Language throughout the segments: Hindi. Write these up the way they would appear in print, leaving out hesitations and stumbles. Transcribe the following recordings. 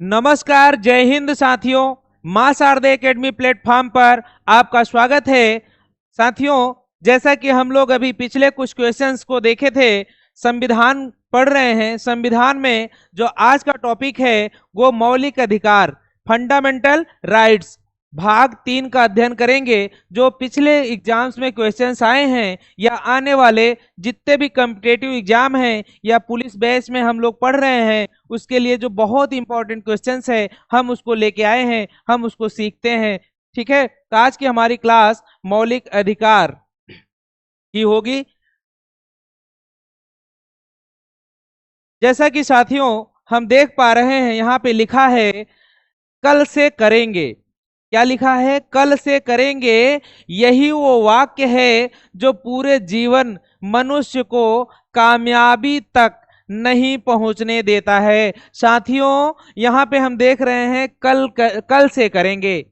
नमस्कार, जय हिंद साथियों। मां शारदे एकेडमी प्लेटफॉर्म पर आपका स्वागत है। साथियों, जैसा कि हम लोग अभी पिछले कुछ क्वेश्चंस को देखे थे, संविधान पढ़ रहे हैं। संविधान में जो आज का टॉपिक है वो मौलिक अधिकार, फंडामेंटल राइट्स, भाग 3 का अध्ययन करेंगे। जो पिछले एग्जाम्स में क्वेश्चंस आए हैं या आने वाले जितने भी कॉम्पिटिटिव एग्जाम हैं या पुलिस बेस में हम लोग पढ़ रहे हैं, उसके लिए जो बहुत इंपॉर्टेंट क्वेश्चंस है हम उसको लेके आए हैं, हम उसको सीखते हैं। ठीक है, तो आज की हमारी क्लास मौलिक अधिकार की होगी। जैसा कि साथियों हम देख पा रहे हैं, यहाँ पे लिखा है कल से करेंगे। क्या लिखा है? कल से करेंगे। यही वो वाक्य है जो पूरे जीवन मनुष्य को कामयाबी तक नहीं पहुंचने देता है। साथियों, यहाँ पे हम देख रहे हैं कल से करेंगे।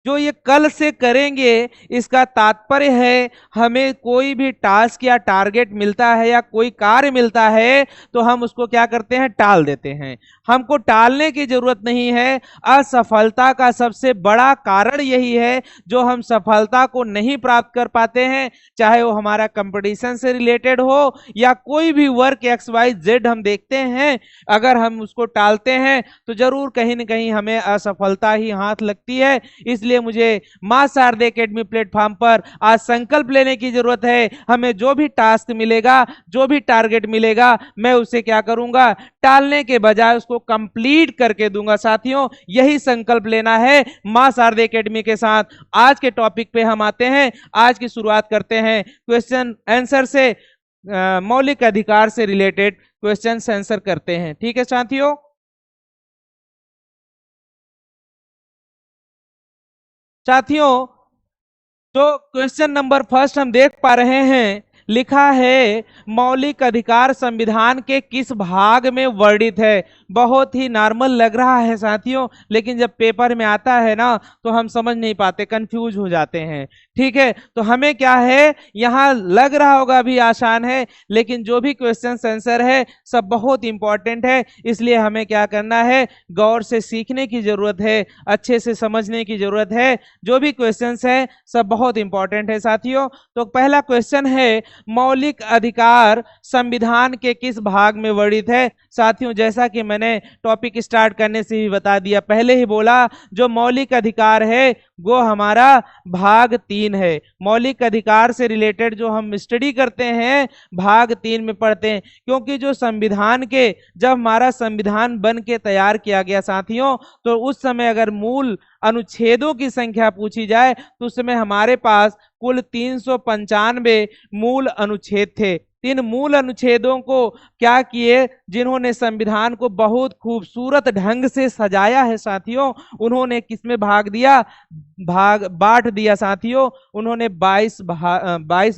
जो ये कल से करेंगे, इसका तात्पर्य है हमें कोई भी टास्क या टारगेट मिलता है या कोई कार्य मिलता है तो हम उसको क्या करते हैं? टाल देते हैं। हमको टालने की जरूरत नहीं है। असफलता का सबसे बड़ा कारण यही है जो हम सफलता को नहीं प्राप्त कर पाते हैं, चाहे वो हमारा कंपटीशन से रिलेटेड हो या कोई भी वर्क XYZ हम देखते हैं। अगर हम उसको टालते हैं तो जरूर कहीं ना कहीं हमें असफलता ही हाथ लगती है। इसलिए मुझे मां शारदे एकेडमी प्लेटफॉर्म पर आज संकल्प लेने की जरूरत है। हमें जो भी टास्क मिलेगा, जो भी टारगेट मिलेगा, मैं उसे क्या करूंगा? टालने के बजाय उसको कंप्लीट करके दूंगा। साथियों, यही संकल्प लेना है मां शारदे एकेडमी के साथ। आज के टॉपिक पे हम आते हैं। आज की शुरुआत करते हैं क्वेश्चन आंसर से। मौलिक अधिकार से रिलेटेड क्वेश्चन आंसर करते हैं। ठीक है साथियों, साथियों तो क्वेश्चन नंबर फर्स्ट हम देख पा रहे हैं, लिखा है मौलिक अधिकार संविधान के किस भाग में वर्णित है। बहुत ही नॉर्मल लग रहा है साथियों, लेकिन जब पेपर में आता है ना तो हम समझ नहीं पाते, कंफ्यूज हो जाते हैं। ठीक है, तो हमें क्या है, यहाँ लग रहा होगा अभी आसान है, लेकिन जो भी क्वेश्चन आंसर है सब बहुत इंपॉर्टेंट है। इसलिए हमें क्या करना है? गौर से सीखने की जरूरत है, अच्छे से समझने की जरूरत है। जो भी क्वेश्चंस है सब बहुत इंपॉर्टेंट है साथियों। तो पहला क्वेश्चन है, मौलिक अधिकार संविधान के किस भाग में वर्णित है? साथियों, जैसा कि मैंने टॉपिक स्टार्ट करने से ही बता दिया, पहले ही बोला, जो मौलिक अधिकार है वो हमारा भाग 3 है। मौलिक अधिकार से रिलेटेड जो हम स्टडी करते हैं भाग 3 में पढ़ते हैं। क्योंकि जो संविधान के, जब हमारा संविधान बन के तैयार किया गया साथियों, तो उस समय अगर मूल अनुच्छेदों की संख्या पूछी जाए तो उस समय हमारे पास कुल 395 मूल अनुच्छेद थे। इन मूल अनुच्छेदों को क्या किए, जिन्होंने संविधान को बहुत खूबसूरत ढंग से सजाया है साथियों, उन्होंने किसमें भाग दिया? भाग बांट दिया साथियों। उन्होंने 22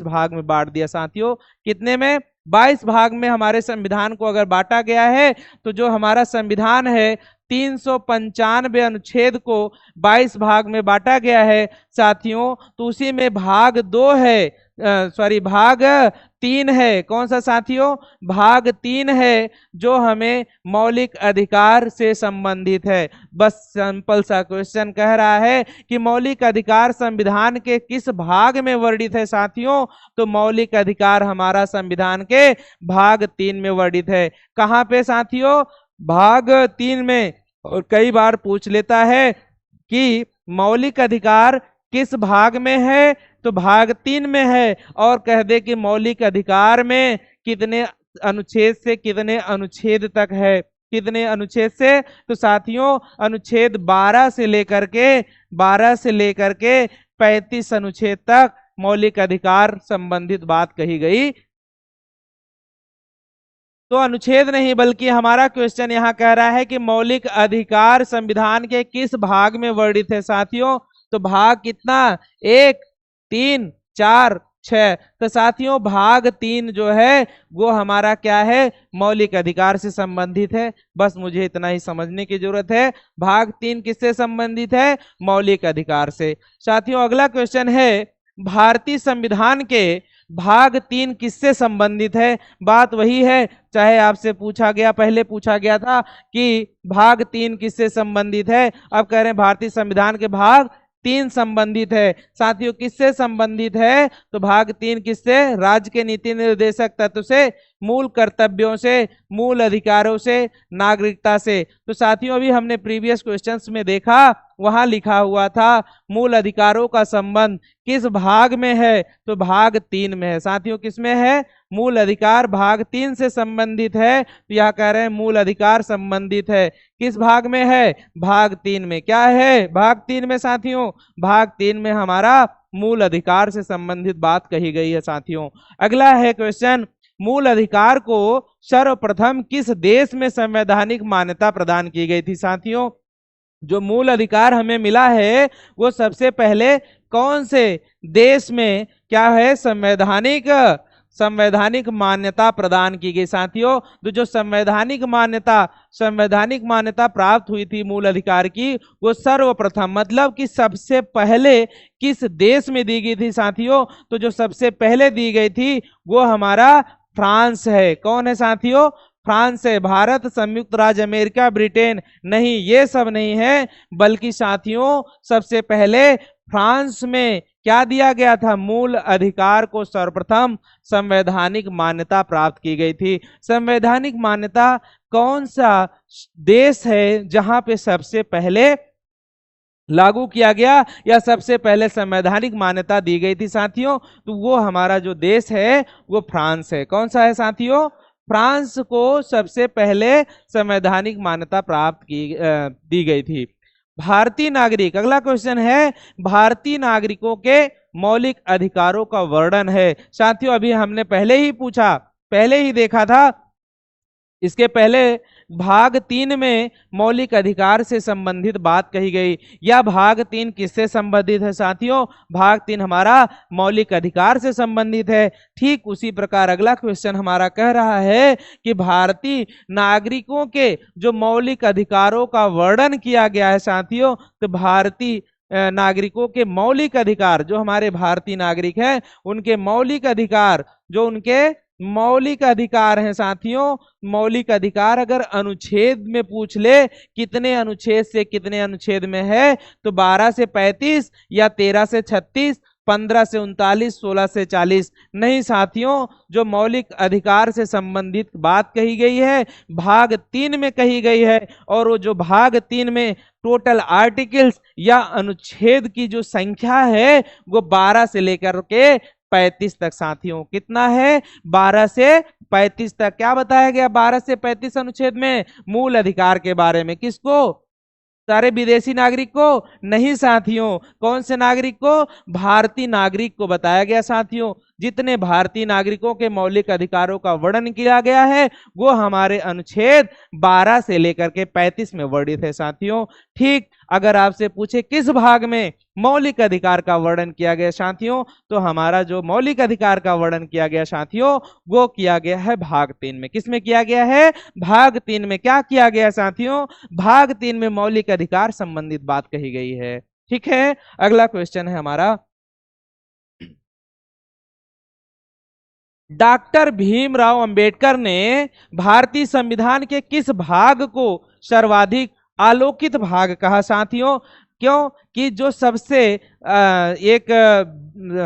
भाग में बांट दिया साथियों। कितने में? 22 भाग में हमारे संविधान को अगर बांटा गया है तो जो हमारा संविधान है 395 अनुच्छेद को 22 भाग में बांटा गया है साथियों। तो उसी में भाग 2 है, भाग 3 है। कौन सा साथियों? भाग 3 है जो हमें मौलिक अधिकार से संबंधित है। बस सिंपल सा क्वेश्चन कह रहा है कि मौलिक अधिकार संविधान के किस भाग में वर्णित है साथियों? तो मौलिक अधिकार हमारा संविधान के भाग 3 में वर्णित है। कहाँ पे साथियों? भाग 3 में। और कई बार पूछ लेता है कि मौलिक अधिकार किस भाग में है, तो भाग 3 में है। और कह दे कि मौलिक अधिकार में कितने अनुच्छेद से कितने अनुच्छेद तक है। कितने अनुच्छेद से? तो साथियों अनुच्छेद 12 से लेकर के 35 अनुच्छेद तक मौलिक अधिकार संबंधित बात कही गई। तो अनुच्छेद नहीं, बल्कि हमारा क्वेश्चन यहाँ कह रहा है कि मौलिक अधिकार संविधान के किस भाग में वर्णित है साथियों? तो भाग कितना? 1, 3, 4, 6। तो साथियों भाग 3 जो है वो हमारा क्या है? मौलिक अधिकार से संबंधित है। बस मुझे इतना ही समझने की जरूरत है। भाग 3 किससे संबंधित है? मौलिक अधिकार से। साथियों अगला क्वेश्चन है, भारतीय संविधान के भाग 3 किससे संबंधित है? बात वही है, चाहे आपसे पूछा गया, पहले पूछा गया था कि भाग 3 किससे संबंधित है, अब कह रहे हैं भारतीय संविधान के भाग 3 संबंधित है। साथियों किससे संबंधित है? तो भाग 3 किससे? राज्य के नीति निर्देशक तत्व से, मूल कर्तव्यों से, मूल अधिकारों से, नागरिकता से। तो साथियों अभी हमने प्रीवियस क्वेश्चंस में देखा, वहां लिखा हुआ था मूल अधिकारों का संबंध किस भाग में है? तो भाग 3 में है। साथियों किसमें है? मूल अधिकार भाग 3 से संबंधित है। तो यह कह रहे हैं मूल अधिकार संबंधित है। किस भाग में है? भाग 3 में। क्या है भाग 3 में साथियों? भाग 3 में हमारा मूल अधिकार से संबंधित बात कही गई है साथियों। अगला है क्वेश्चन, मूल अधिकार को सर्वप्रथम किस देश में संवैधानिक मान्यता प्रदान की गई थी? साथियों जो मूल अधिकार हमें मिला है वो सबसे पहले कौन से देश में क्या है? संवैधानिक मान्यता प्रदान की गई। साथियों तो जो संवैधानिक मान्यता प्राप्त हुई थी मूल अधिकार की, वो सर्वप्रथम मतलब कि सबसे पहले किस देश में दी गई थी? साथियों तो जो सबसे पहले दी गई थी वो हमारा फ्रांस है। कौन है साथियों? फ्रांस है। भारत, संयुक्त राज्य अमेरिका, ब्रिटेन नहीं, ये सब नहीं है, बल्कि साथियों सबसे पहले फ्रांस में क्या दिया गया था? मूल अधिकार को सर्वप्रथम संवैधानिक मान्यता प्राप्त की गई थी। संवैधानिक मान्यता कौन सा देश है जहां पे सबसे पहले लागू किया गया या सबसे पहले संवैधानिक मान्यता दी गई थी? साथियों तो वो हमारा जो देश है वो फ्रांस है। कौन सा है साथियों? फ्रांस को सबसे पहले संवैधानिक मान्यता दी गई थी। भारतीय नागरिक, अगला क्वेश्चन है, भारतीय नागरिकों के मौलिक अधिकारों का वर्णन है। साथियों अभी हमने पहले ही पूछा, पहले ही देखा था, इसके पहले भाग 3 में मौलिक अधिकार से संबंधित बात कही गई। या भाग 3 किससे संबंधित है? साथियों भाग 3 हमारा मौलिक अधिकार से संबंधित है। ठीक उसी प्रकार अगला क्वेश्चन हमारा कह रहा है कि भारतीय नागरिकों के जो मौलिक अधिकारों का वर्णन किया गया है साथियों, तो भारतीय नागरिकों के मौलिक अधिकार, जो हमारे भारतीय नागरिक हैं उनके मौलिक अधिकार, जो उनके मौलिक अधिकार हैं साथियों, मौलिक अधिकार अगर अनुच्छेद में पूछ ले कितने अनुच्छेद से कितने अनुच्छेद में है, तो 12 से 35 या 13 से 36, 15 से 39, 16 से 40 नहीं साथियों, जो मौलिक अधिकार से संबंधित बात कही गई है भाग 3 में कही गई है। और वो जो भाग 3 में टोटल आर्टिकल्स या अनुच्छेद की जो संख्या है वो 12 से लेकर के 35 तक साथियों। कितना है? 12 से 35 तक। क्या बताया गया 12 से 35 अनुच्छेद में? मूल अधिकार के बारे में। किसको? सारे विदेशी नागरिक को नहीं साथियों। कौन से नागरिक को? भारतीय नागरिक को बताया गया साथियों। जितने भारतीय नागरिकों के मौलिक अधिकारों का वर्णन किया गया है वो हमारे अनुच्छेद 12 से लेकर के 35 में वर्णित है साथियों। ठीक अगर आपसे पूछे किस भाग में मौलिक अधिकार का वर्णन किया गया साथियों, तो हमारा जो मौलिक अधिकार का वर्णन किया गया साथियों वो किया गया है भाग 3 में। किसमें किया गया है? भाग 3 में। क्या किया गया साथियों? भाग 3 में मौलिक अधिकार संबंधित बात कही गई है। ठीक है अगला क्वेश्चन है हमारा, डॉक्टर भीमराव अंबेडकर ने भारतीय संविधान के किस भाग को सर्वाधिक आलोकित भाग कहा साथियों? क्यों कि जो सबसे एक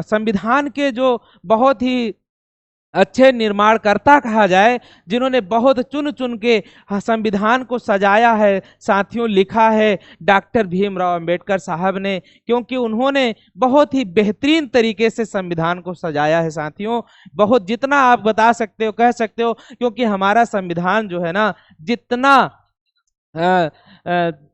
संविधान के जो बहुत ही अच्छे निर्माणकर्ता कहा जाए, जिन्होंने बहुत चुन चुन के संविधान को सजाया है साथियों, लिखा है डॉक्टर भीमराव अंबेडकर साहब ने, क्योंकि उन्होंने बहुत ही बेहतरीन तरीके से संविधान को सजाया है साथियों। बहुत जितना आप बता सकते हो कह सकते हो, क्योंकि हमारा संविधान जो है ना जितना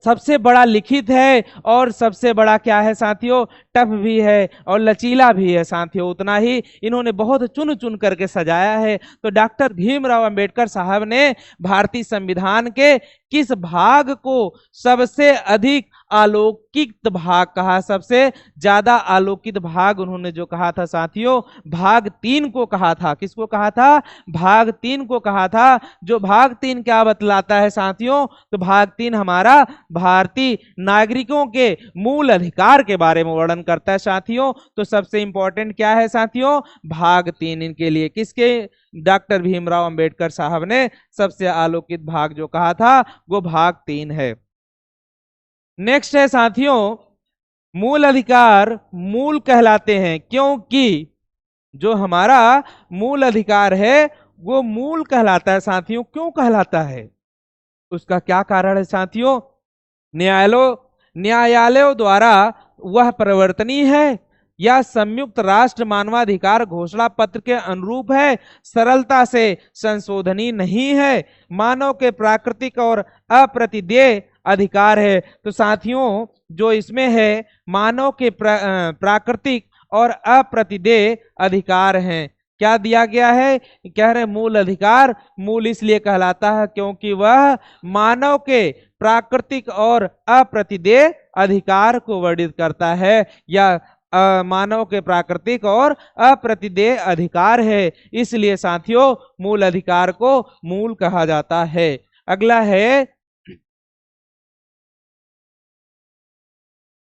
सबसे बड़ा लिखित है और सबसे बड़ा क्या है साथियों? टफ भी है और लचीला भी है साथियों, उतना ही इन्होंने बहुत चुन चुन करके सजाया है। तो डॉक्टर भीमराव अंबेडकर साहब ने भारतीय संविधान के किस भाग को सबसे अधिक अलौकिक भाग कहा, सबसे ज्यादा अलौकिक भाग उन्होंने जो कहा था साथियों, भाग 3 को कहा था। किसको कहा था? भाग 3 को कहा था। जो भाग 3 क्या बतलाता है साथियों? तो भाग 3 हमारा भारतीय नागरिकों के मूल अधिकार के बारे में वर्णन करता है साथियों। तो सबसे इंपॉर्टेंट क्या है साथियों? भाग 3 इनके लिए। किसके? डॉक्टर भीमराव अंबेडकर साहब ने सबसे आलोकित भाग जो कहा था वो भाग 3 है। नेक्स्ट है साथियों, मूल अधिकार मूल कहलाते हैं क्योंकि जो हमारा मूल अधिकार है वो मूल कहलाता है साथियों। क्यों कहलाता है? उसका क्या कारण है साथियों? न्यायालयों द्वारा वह परिवर्तनीय है या संयुक्त राष्ट्र मानवाधिकार घोषणा पत्र के अनुरूप है, सरलता से संशोधनीय नहीं है, मानव के प्राकृतिक और अप्रतिदेय अधिकार है। तो साथियों जो इसमें है मानव के प्राकृतिक और अप्रतिदेय अधिकार हैं। क्या दिया गया है? कह रहे मूल अधिकार मूल इसलिए कहलाता है क्योंकि वह मानव के प्राकृतिक और अप्रतिदेय अधिकार को वर्णित करता है, या मानव के प्राकृतिक और अप्रतिदेय अधिकार है, इसलिए साथियों मूल अधिकार को मूल कहा जाता है। अगला है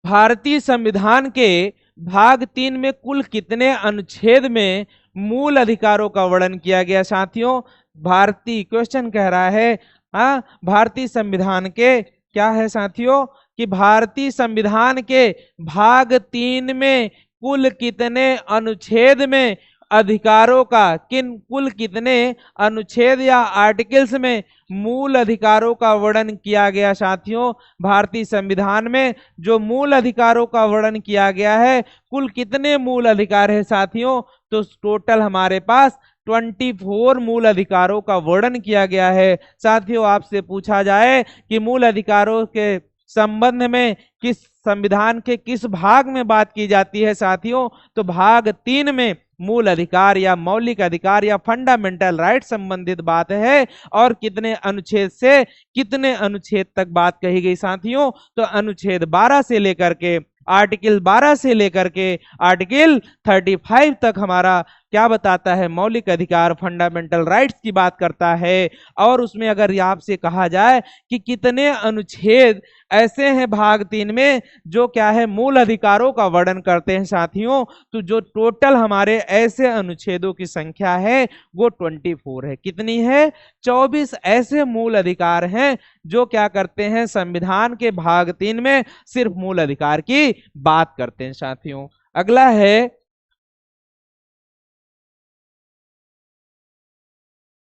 भारतीय संविधान के भाग 3 में कुल कितने अनुच्छेद में मूल अधिकारों का वर्णन किया गया साथियों? भारतीय क्वेश्चन कह रहा है भारतीय संविधान के क्या है साथियों कि भारतीय संविधान के भाग 3 में कुल कितने अनुच्छेद में अधिकारों का कुल कितने अनुच्छेद या आर्टिकल्स में मूल अधिकारों का वर्णन किया गया साथियों? भारतीय संविधान में जो मूल अधिकारों का वर्णन किया गया है कुल कितने मूल अधिकार है साथियों? तो टोटल हमारे पास 24 मूल अधिकारों का वर्णन किया गया है। साथियों आपसे पूछा जाए कि मूल अधिकारों के संबंध में किस संविधान के किस भाग में बात की जाती है साथियों? तो भाग 3 में मूल अधिकार या मौलिक अधिकार या फंडामेंटल राइट संबंधित बात है। और कितने अनुच्छेद से कितने अनुच्छेद तक बात कही गई साथियों? तो अनुच्छेद 12 से लेकर के आर्टिकल 12 से लेकर के आर्टिकल 35 तक हमारा क्या बताता है? मौलिक अधिकार फंडामेंटल राइट्स की बात करता है। और उसमें अगर आपसे कहा जाए कि कितने अनुच्छेद ऐसे हैं भाग 3 में जो क्या है मूल अधिकारों का वर्णन करते हैं साथियों, तो जो टोटल हमारे ऐसे अनुच्छेदों की संख्या है वो 24 है। कितनी है? 24 ऐसे मूल अधिकार हैं जो क्या करते हैं संविधान के भाग 3 में सिर्फ मूल अधिकार की बात करते हैं साथियों। अगला है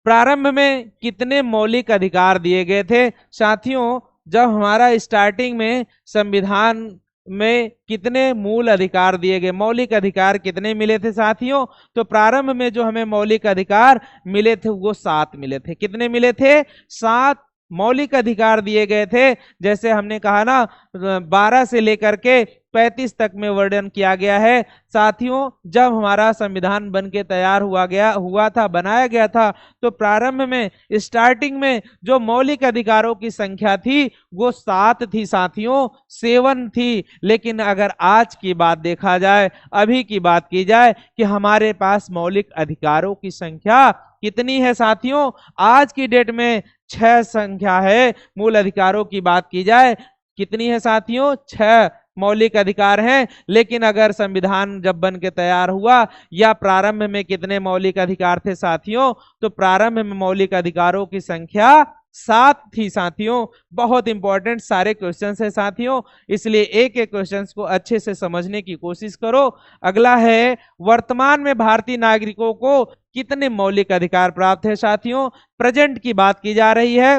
प्रारंभ में कितने मौलिक अधिकार दिए गए थे साथियों? जब हमारा स्टार्टिंग में संविधान में कितने मूल अधिकार दिए गए, मौलिक अधिकार कितने मिले थे साथियों? तो प्रारंभ में जो हमें मौलिक अधिकार मिले थे वो 7 मिले थे। कितने मिले थे? 7 मौलिक अधिकार दिए गए थे। जैसे हमने कहा ना 12 से लेकर के 35 तक में वर्णन किया गया है साथियों। जब हमारा संविधान बन के तैयार हुआ था बनाया गया था तो प्रारंभ में स्टार्टिंग में जो मौलिक अधिकारों की संख्या थी वो 7 थी साथियों, 7 थी। लेकिन अगर आज की बात देखा जाए, अभी की बात की जाए कि हमारे पास मौलिक अधिकारों की संख्या कितनी है साथियों? आज की डेट में 6 संख्या है। मूल अधिकारों की बात की जाए कितनी है साथियों? 6 मौलिक अधिकार हैं। लेकिन अगर संविधान जब बन के तैयार हुआ या प्रारंभ में कितने मौलिक अधिकार थे साथियों? तो प्रारंभ में मौलिक अधिकारों की संख्या 7 थी साथियों। बहुत इंपॉर्टेंट सारे क्वेश्चंस है साथियों, इसलिए एक एक क्वेश्चंस को अच्छे से समझने की कोशिश करो। अगला है वर्तमान में भारतीय नागरिकों को कितने मौलिक अधिकार प्राप्त है साथियों? प्रेजेंट की बात की जा रही है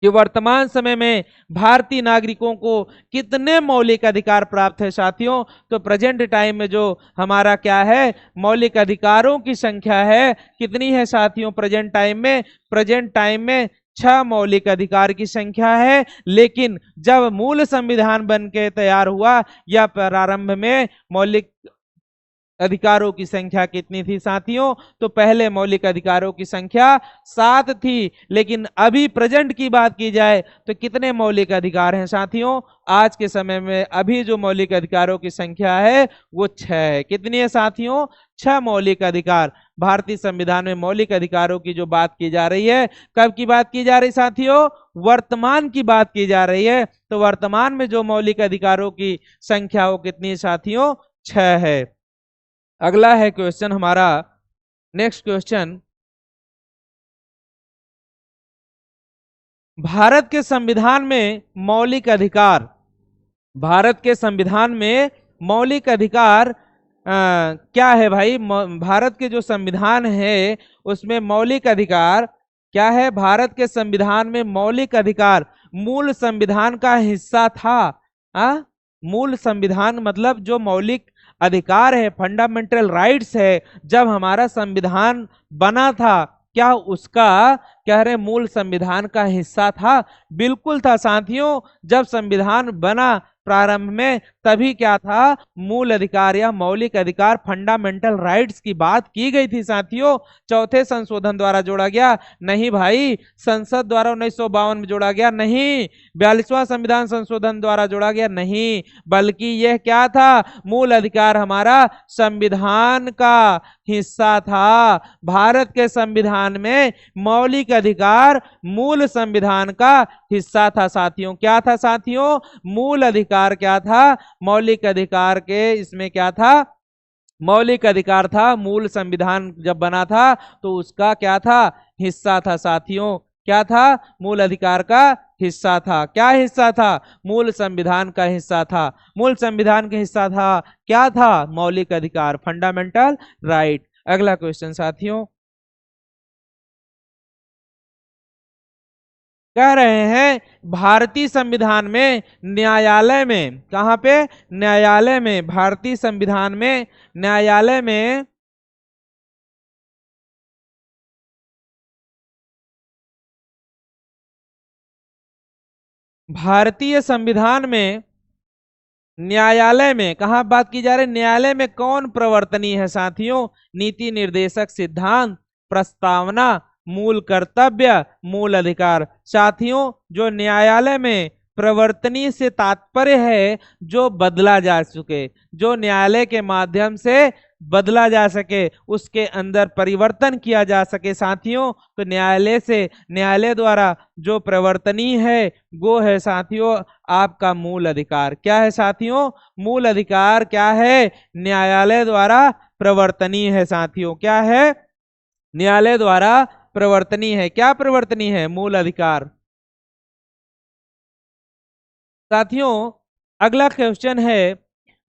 कि वर्तमान समय में भारतीय नागरिकों को कितने मौलिक अधिकार प्राप्त है साथियों? तो प्रेजेंट टाइम में जो हमारा क्या है मौलिक अधिकारों की संख्या है कितनी है साथियों? प्रेजेंट टाइम में 6 मौलिक अधिकार की संख्या है। लेकिन जब मूल संविधान बन के तैयार हुआ या प्रारंभ में मौलिक अधिकारों की संख्या कितनी थी साथियों? तो पहले मौलिक अधिकारों की संख्या 7 थी, लेकिन अभी प्रेजेंट की बात की जाए तो कितने मौलिक अधिकार हैं साथियों? आज के समय में अभी जो मौलिक अधिकारों की संख्या है वो 6 है। कितनी है साथियों? 6 मौलिक अधिकार। भारतीय संविधान में मौलिक अधिकारों की जो बात की जा रही है, कब की बात की जा रही साथियों? वर्तमान की बात की जा रही है। तो वर्तमान में जो मौलिक अधिकारों की संख्या वो कितनी साथियों? 6 है। अगला है क्वेश्चन हमारा, नेक्स्ट क्वेश्चन, भारत के संविधान में मौलिक अधिकार, भारत के संविधान में मौलिक अधिकार क्या है भाई? भारत के जो संविधान है उसमें मौलिक अधिकार क्या है? भारत के संविधान में मौलिक अधिकार मूल संविधान का हिस्सा था। मूल संविधान मतलब जो मौलिक अधिकार है, फंडामेंटल राइट्स है, जब हमारा संविधान बना था, क्या उसका कह रहे मूल संविधान का हिस्सा था? बिल्कुल था साथियों। जब संविधान बना प्रारंभ में तभी क्या था? मूल अधिकार या मौलिक अधिकार, फंडामेंटल राइट्स की बात की गई थी साथियों। चौथे संशोधन द्वारा जोड़ा गया? नहीं भाई। संसद द्वारा 1952 में जोड़ा गया? नहीं। 42वां संविधान संशोधन द्वारा जोड़ा गया? नहीं। बल्कि यह क्या था? मूल अधिकार हमारा संविधान का हिस्सा था। भारत के संविधान में मौलिक अधिकार मूल संविधान का हिस्सा था साथियों। क्या था साथियों? मूल अधिकार क्या था? मौलिक अधिकार के इसमें क्या था? मौलिक अधिकार था। मूल संविधान जब बना था तो उसका क्या था? हिस्सा था साथियों। क्या था? मूल अधिकार का हिस्सा था। क्या हिस्सा था? मूल संविधान का हिस्सा था। मूल संविधान का हिस्सा था। क्या था? मौलिक अधिकार, फंडामेंटल राइट। अगला क्वेश्चन साथियों, कह रहे हैं भारतीय संविधान में न्यायालय में, कहां पे? न्यायालय में। भारतीय संविधान में न्यायालय में भारतीय संविधान में न्यायालय में कहा बात की जा रही? न्यायालय में कौन प्रवर्तनीय है साथियों? नीति निर्देशक सिद्धांत, प्रस्तावना, मूल कर्तव्य, मूल अधिकार। साथियों जो न्यायालय में प्रवर्तनीय से तात्पर्य है जो बदला जा सके, जो न्यायालय के माध्यम से बदला जा सके, उसके अंदर परिवर्तन किया जा सके साथियों। तो न्यायालय से, न्यायालय द्वारा जो प्रवर्तनीय है वो है साथियों आपका मूल अधिकार। क्या है साथियों? मूल अधिकार क्या है? न्यायालय द्वारा प्रवर्तनीय है साथियों। क्या है? न्यायालय द्वारा प्रवर्तनीय है। क्या प्रवर्तनीय है? मूल अधिकार। साथियों अगला क्वेश्चन है,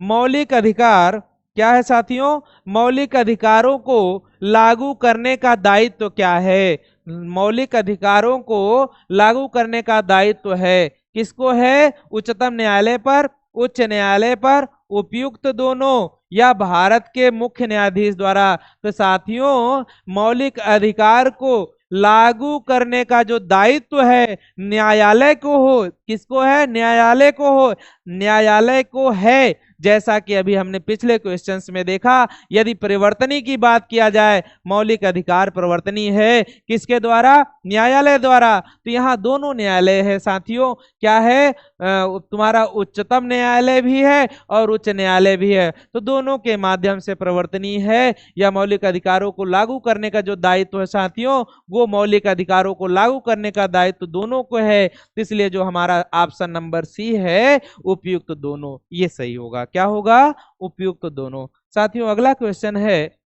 मौलिक अधिकार क्या है साथियों? मौलिक अधिकारों को लागू करने का दायित्व क्या है? मौलिक अधिकारों को लागू करने का दायित्व है किसको है? उच्चतम न्यायालय पर, उच्च न्यायालय पर, उपयुक्त दोनों, या भारत के मुख्य न्यायाधीश द्वारा? तो साथियों मौलिक अधिकार को लागू करने का जो दायित्व है न्यायालय को हो। किसको है? न्यायालय को हो, न्यायालय को है। जैसा कि अभी हमने पिछले क्वेश्चंस में देखा, यदि परिवर्तनी की बात किया जाए, मौलिक अधिकार परिवर्तनी है किसके द्वारा? न्यायालय द्वारा। तो यहाँ दोनों न्यायालय है साथियों। क्या है? तुम्हारा उच्चतम न्यायालय भी है और उच्च न्यायालय भी है। तो दोनों के माध्यम से प्रवर्तनीय है, या मौलिक अधिकारों को लागू करने का जो दायित्व है साथियों, वो मौलिक अधिकारों को लागू करने का दायित्व दोनों को है। इसलिए जो हमारा ऑप्शन नंबर सी है, उपयुक्त दोनों, ये सही होगा। क्या होगा? उपयुक्त दोनों। साथियों अगला क्वेश्चन है,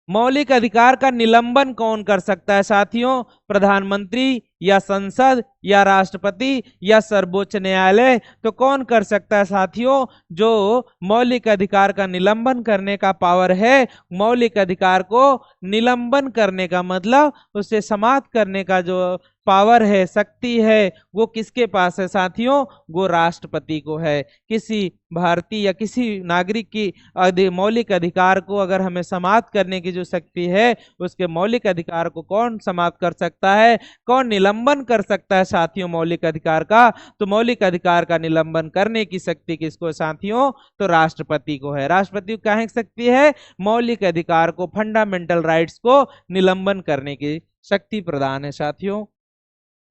मौलिक अधिकार का निलंबन कौन कर सकता है साथियों? प्रधानमंत्री, या संसद, या राष्ट्रपति, या सर्वोच्च न्यायालय? तो कौन कर सकता है साथियों? जो मौलिक अधिकार का निलंबन करने का पावर है, मौलिक अधिकार को निलंबन करने का मतलब उसे समाप्त करने का जो पावर है, शक्ति है, वो किसके पास है साथियों? वो राष्ट्रपति को है। किसी भारतीय या किसी नागरिक की मौलिक अधिकार को अगर हमें समाप्त करने की जो शक्ति है, उसके मौलिक अधिकार को कौन समाप्त कर सकता है, कौन निलंबन कर सकता है साथियों मौलिक अधिकार का? तो मौलिक अधिकार का निलंबन करने की शक्ति किसको साथियों? तो राष्ट्रपति को है। राष्ट्रपति को क्या शक्ति है? मौलिक अधिकार को, फंडामेंटल राइट्स को निलंबन करने की शक्ति प्रदान है साथियों।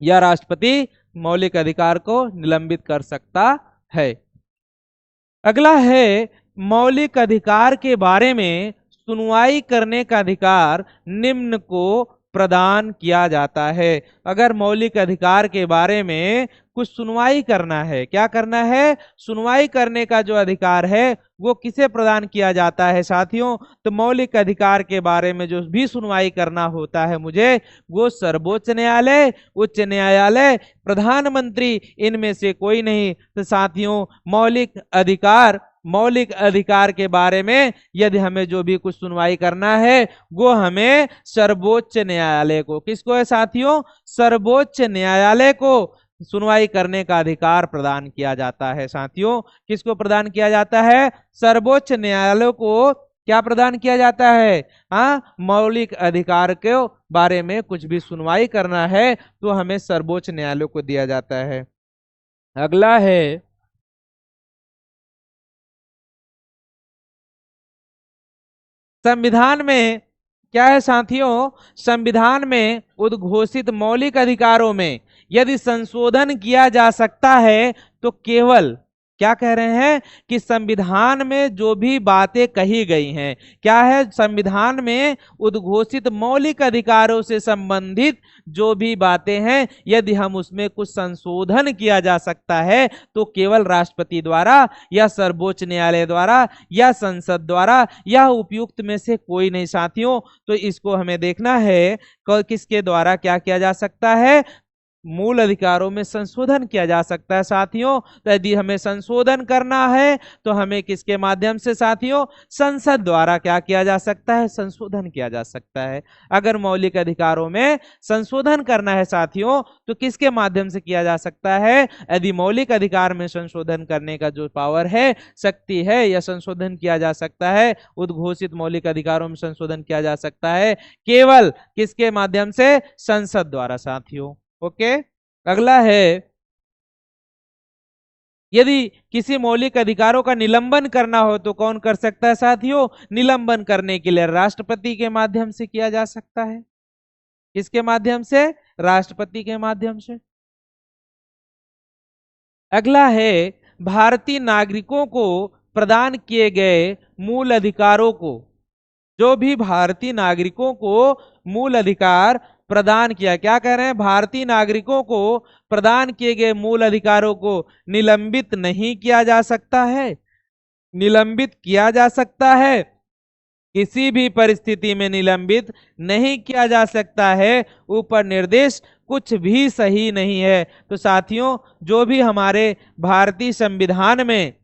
या राष्ट्रपति मौलिक अधिकार को निलंबित कर सकता है। अगला है मौलिक अधिकार के बारे में सुनवाई करने का अधिकार निम्न को प्रदान किया जाता है। अगर मौलिक अधिकार के बारे में कुछ सुनवाई करना है, क्या करना है? सुनवाई करने का जो अधिकार है वो किसे प्रदान किया जाता है साथियों? तो मौलिक अधिकार के बारे में जो भी सुनवाई करना होता है मुझे, वो सर्वोच्च न्यायालय, उच्च न्यायालय, प्रधानमंत्री, इनमें से कोई नहीं। तो साथियों मौलिक अधिकार के बारे में यदि हमें जो भी कुछ सुनवाई करना है वो हमें सर्वोच्च न्यायालय को, किसको है साथियों? सर्वोच्च न्यायालय को सुनवाई करने का अधिकार प्रदान किया जाता है साथियों। किसको प्रदान किया जाता है? सर्वोच्च न्यायालय को क्या प्रदान किया जाता है? मौलिक अधिकार के बारे में कुछ भी सुनवाई करना है तो हमें सर्वोच्च न्यायालय को दिया जाता है। अगला है संविधान में, क्या है साथियों? संविधान में उद्घोषित मौलिक अधिकारों में यदि संशोधन किया जा सकता है तो केवल, क्या कह रहे हैं कि संविधान में जो भी बातें कही गई हैं, क्या है? संविधान में उद्घोषित मौलिक अधिकारों से संबंधित जो भी बातें हैं यदि हम उसमें कुछ संशोधन किया जा सकता है तो केवल राष्ट्रपति द्वारा या सर्वोच्च न्यायालय द्वारा या संसद द्वारा या उपयुक्त में से कोई नहीं साथियों। तो इसको हमें देखना है किसके द्वारा क्या किया जा सकता है? मूल अधिकारों में संशोधन किया जा सकता है साथियों। तो यदि हमें संशोधन करना है तो हमें किसके माध्यम से साथियों? संसद द्वारा क्या किया जा सकता है? संशोधन किया जा सकता है। अगर मौलिक अधिकारों में संशोधन करना है साथियों तो किसके माध्यम से किया जा सकता है? यदि मौलिक अधिकार में संशोधन करने का जो पावर है, शक्ति है, या संशोधन किया जा सकता है, उद्घोषित मौलिक अधिकारों में संशोधन किया जा सकता है केवल किसके माध्यम से? संसद द्वारा साथियों। ओके। अगला है यदि किसी मौलिक अधिकारों का निलंबन करना हो तो कौन कर सकता है साथियों? निलंबन करने के लिए राष्ट्रपति के माध्यम से किया जा सकता है। किसके माध्यम से? राष्ट्रपति के माध्यम से। अगला है भारतीय नागरिकों को प्रदान किए गए मूल अधिकारों को, जो भी भारतीय नागरिकों को मूल अधिकार प्रदान किया, क्या कह रहे हैं? भारतीय नागरिकों को प्रदान किए गए मूल अधिकारों को निलंबित नहीं किया जा सकता है। निलंबित किया जा सकता है, किसी भी परिस्थिति में निलंबित नहीं किया जा सकता है। ऊपर निर्देश कुछ भी सही नहीं है। तो साथियों जो भी हमारे भारतीय संविधान में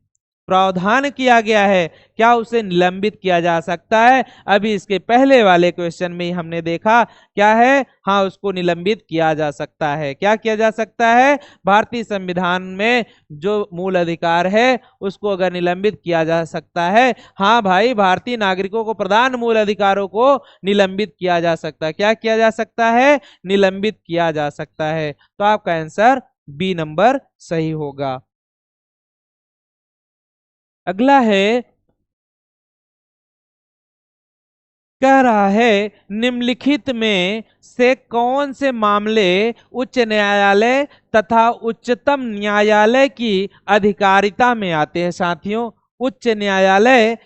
प्रावधान किया गया है, क्या उसे निलंबित किया जा सकता है? अभी इसके पहले वाले क्वेश्चन में ही हमने देखा क्या है, हाँ उसको निलंबित किया जा सकता है। क्या किया जा सकता है? भारतीय संविधान में जो मूल अधिकार है उसको अगर निलंबित किया जा सकता है, हाँ भाई भारतीय नागरिकों को प्रदान मूल अधिकारों को निलंबित किया जा सकता है। क्या किया जा सकता है? निलंबित किया जा सकता है। तो आपका आंसर बी नंबर सही होगा। अगला है, कह रहा है निम्नलिखित में से कौन से मामले उच्च न्यायालय तथा उच्चतम न्यायालय की अधिकारिता में आते हैं साथियों? उच्च न्यायालय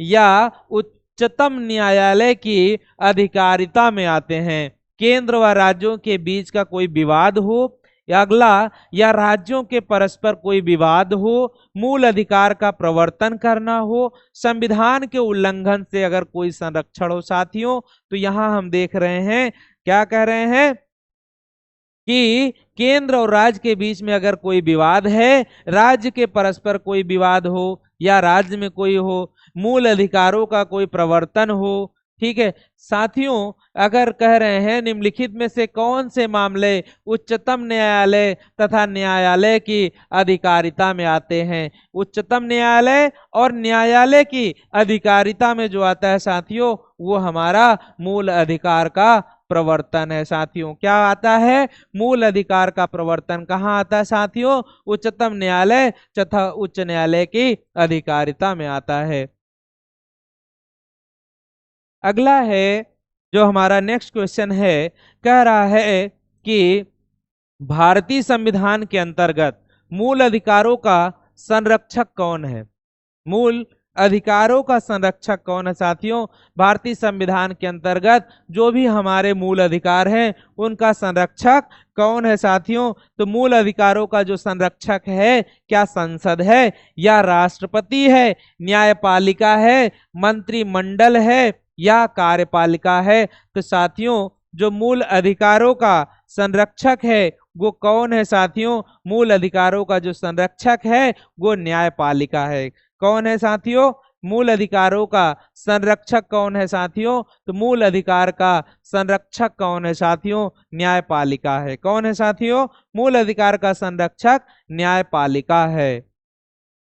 या उच्चतम न्यायालय की अधिकारिता में आते हैं। केंद्र व राज्यों के बीच का कोई विवाद हो, या अगला, या राज्यों के परस्पर कोई विवाद हो, मूल अधिकार का प्रवर्तन करना हो, संविधान के उल्लंघन से अगर कोई संरक्षण हो साथियों। तो यहां हम देख रहे हैं क्या कह रहे हैं कि केंद्र और राज्य के बीच में अगर कोई विवाद है, राज्य के परस्पर कोई विवाद हो या राज्य में कोई हो, मूल अधिकारों का कोई प्रवर्तन हो, ठीक है साथियों, अगर कह रहे हैं निम्नलिखित में से कौन से मामले उच्चतम न्यायालय तथा न्यायालय की अधिकारिता में आते हैं। उच्चतम न्यायालय और न्यायालय की अधिकारिता में जो आता है साथियों, वो हमारा मूल अधिकार का प्रवर्तन है साथियों। क्या आता है? मूल अधिकार का प्रवर्तन कहाँ आता है साथियों? उच्चतम न्यायालय तथा उच्च न्यायालय की अधिकारिता में आता है। अगला है जो हमारा नेक्स्ट क्वेश्चन है, कह रहा है कि भारतीय संविधान के अंतर्गत मूल अधिकारों का संरक्षक कौन है। मूल अधिकारों का संरक्षक कौन है साथियों? भारतीय संविधान के अंतर्गत जो भी हमारे मूल अधिकार हैं उनका संरक्षक कौन है साथियों? तो मूल अधिकारों का जो संरक्षक है, क्या संसद है या राष्ट्रपति है, न्यायपालिका है, मंत्रिमंडल है या कार्यपालिका है? तो साथियों जो मूल अधिकारों का संरक्षक है वो कौन है साथियों? मूल अधिकारों का जो संरक्षक है वो न्यायपालिका है। कौन है साथियों? मूल अधिकारों का संरक्षक कौन है साथियों? तो मूल अधिकार का संरक्षक कौन है साथियों? न्यायपालिका है। कौन है साथियों? मूल अधिकार का संरक्षक न्यायपालिका है।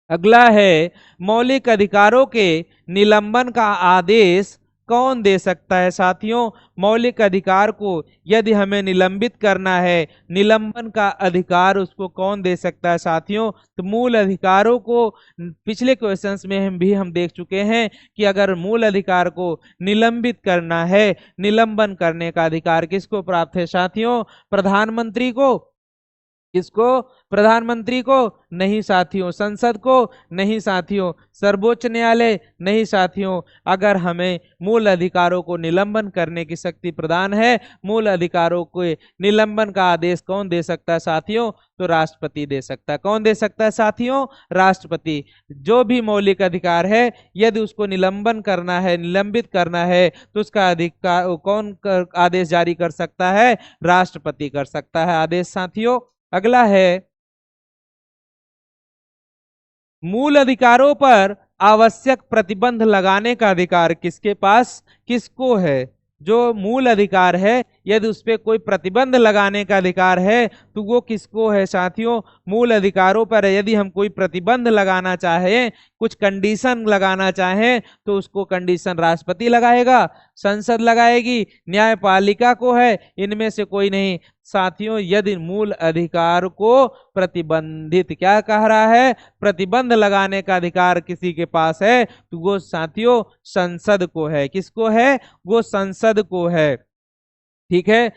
अगला है मौलिक अधिकारों के निलंबन का आदेश कौन दे सकता है साथियों? मौलिक अधिकार को यदि हमें निलंबित करना है, निलंबन का अधिकार उसको कौन दे सकता है साथियों? तो मूल अधिकारों को पिछले क्वेश्चंस में हम देख चुके हैं कि अगर मूल अधिकार को निलंबित करना है, निलंबन करने का अधिकार किसको प्राप्त है साथियों? प्रधानमंत्री को। किसको? प्रधानमंत्री को नहीं साथियों। संसद को नहीं साथियों। सर्वोच्च न्यायालय नहीं साथियों। अगर हमें मूल अधिकारों को निलंबन करने की शक्ति प्रदान है, मूल अधिकारों को निलंबन का आदेश कौन दे सकता है साथियों? तो राष्ट्रपति दे सकता है। कौन दे सकता है साथियों? राष्ट्रपति। जो भी मौलिक अधिकार है यदि उसको निलंबन करना है, निलंबित करना है, तो उसका अधिकार कौन आदेश जारी कर सकता है? राष्ट्रपति कर सकता है आदेश साथियों। अगला है मूल अधिकारों पर आवश्यक प्रतिबंध लगाने का अधिकार किसके पास, किसको है? जो मूल अधिकार है यदि उस पर कोई प्रतिबंध लगाने का अधिकार है तो वो किसको है साथियों? मूल अधिकारों पर यदि हम कोई प्रतिबंध लगाना चाहें, कुछ कंडीशन लगाना चाहें, तो उसको कंडीशन राष्ट्रपति लगाएगा, संसद लगाएगी, न्यायपालिका को है, इनमें से कोई नहीं साथियों। यदि मूल अधिकार को प्रतिबंधित, क्या कह रहा है, प्रतिबंध लगाने का अधिकार किसी के पास है तो वो साथियों संसद को है। किसको है? वो संसद को है। ठीक है,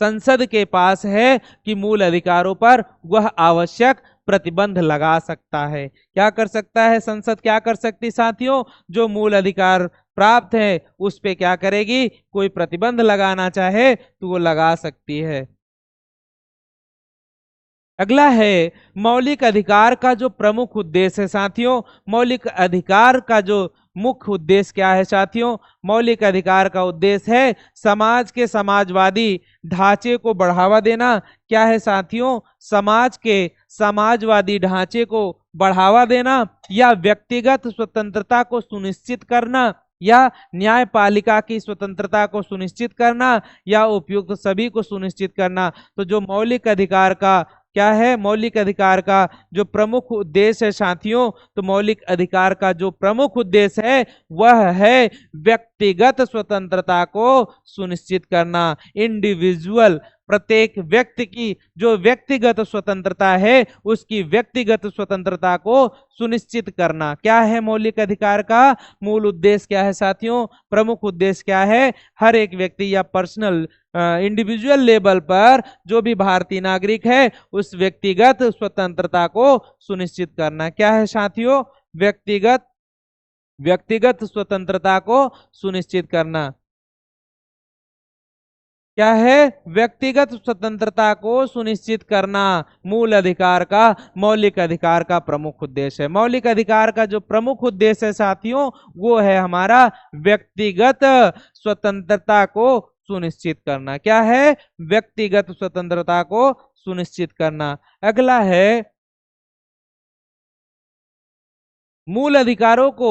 संसद के पास है कि मूल अधिकारों पर वह आवश्यक प्रतिबंध लगा सकता है। क्या कर सकता है संसद? क्या कर सकती साथियों? जो मूल अधिकार प्राप्त है उस पे क्या करेगी? कोई प्रतिबंध लगाना चाहे तो वो लगा सकती है। अगला है मौलिक अधिकार का जो प्रमुख उद्देश्य है साथियों। मौलिक अधिकार का जो मुख्य उद्देश्य क्या है साथियों? मौलिक अधिकार का उद्देश्य है समाज के समाजवादी ढांचे को बढ़ावा देना। क्या है साथियों? समाज के समाजवादी ढांचे को बढ़ावा देना, या व्यक्तिगत स्वतंत्रता को सुनिश्चित करना, या न्यायपालिका की स्वतंत्रता को सुनिश्चित करना, या उपयुक्त सभी को सुनिश्चित करना। तो जो मौलिक अधिकार का क्या है, मौलिक अधिकार का जो प्रमुख उद्देश्य है साथियों, तो मौलिक अधिकार का जो प्रमुख उद्देश्य है वह है व्यक्तिगत स्वतंत्रता को सुनिश्चित करना। इंडिविजुअल, प्रत्येक व्यक्ति की जो व्यक्तिगत स्वतंत्रता है उसकी व्यक्तिगत स्वतंत्रता को सुनिश्चित करना। क्या है मौलिक अधिकार का मूल उद्देश्य? क्या है साथियों? प्रमुख उद्देश्य क्या है? हर एक व्यक्ति या पर्सनल इंडिविजुअल लेवल पर जो भी भारतीय नागरिक है उस व्यक्तिगत स्वतंत्रता को सुनिश्चित करना। क्या है साथियों? व्यक्तिगत स्वतंत्रता को सुनिश्चित करना। क्या है? व्यक्तिगत स्वतंत्रता को सुनिश्चित करना मूल अधिकार का, मौलिक अधिकार का प्रमुख उद्देश्य है। मौलिक अधिकार का जो प्रमुख उद्देश्य है साथियों वो है हमारा व्यक्तिगत स्वतंत्रता को सुनिश्चित करना। क्या है? व्यक्तिगत स्वतंत्रता को सुनिश्चित करना। अगला है मूल अधिकारों को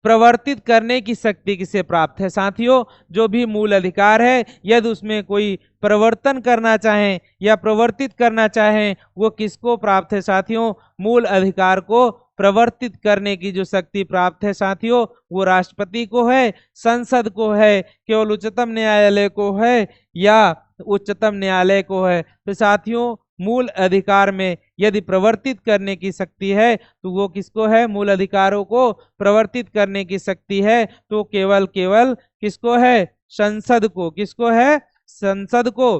प्रवर्तित करने की शक्ति किसे प्राप्त है साथियों? जो भी मूल अधिकार है, यदि उसमें कोई प्रवर्तन करना चाहें या प्रवर्तित करना चाहें, वो किसको प्राप्त है साथियों? मूल अधिकार को प्रवर्तित करने की जो शक्ति प्राप्त है साथियों, वो राष्ट्रपति को है, संसद को है, केवल उच्चतम न्यायालय को है, या उच्चतम न्यायालय को है? तो साथियों, मूल अधिकार में यदि प्रवर्तित करने की शक्ति है तो वो किसको है? मूल अधिकारों को प्रवर्तित करने की शक्ति है तो केवल केवल किसको है? संसद को। किसको है? संसद को।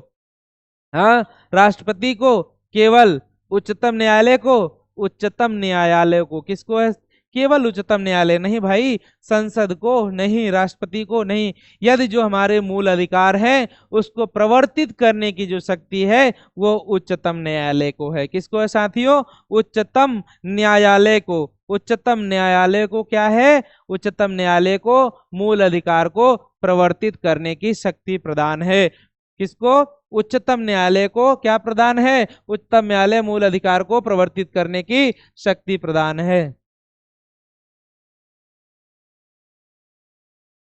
हाँ, राष्ट्रपति को केवल, उच्चतम न्यायालय को, उच्चतम न्यायालय को किसको है? केवल उच्चतम न्यायालय नहीं भाई, संसद को नहीं, राष्ट्रपति को नहीं। यदि जो हमारे मूल अधिकार हैं उसको प्रवर्तित करने की जो शक्ति है वो उच्चतम न्यायालय को है। किसको है साथियों? उच्चतम न्यायालय को। उच्चतम न्यायालय को क्या है? उच्चतम न्यायालय को मूल अधिकार को प्रवर्तित करने की शक्ति प्रदान है। किसको? उच्चतम न्यायालय को क्या प्रदान है? उच्चतम न्यायालय मूल अधिकार को प्रवर्तित करने की शक्ति प्रदान है।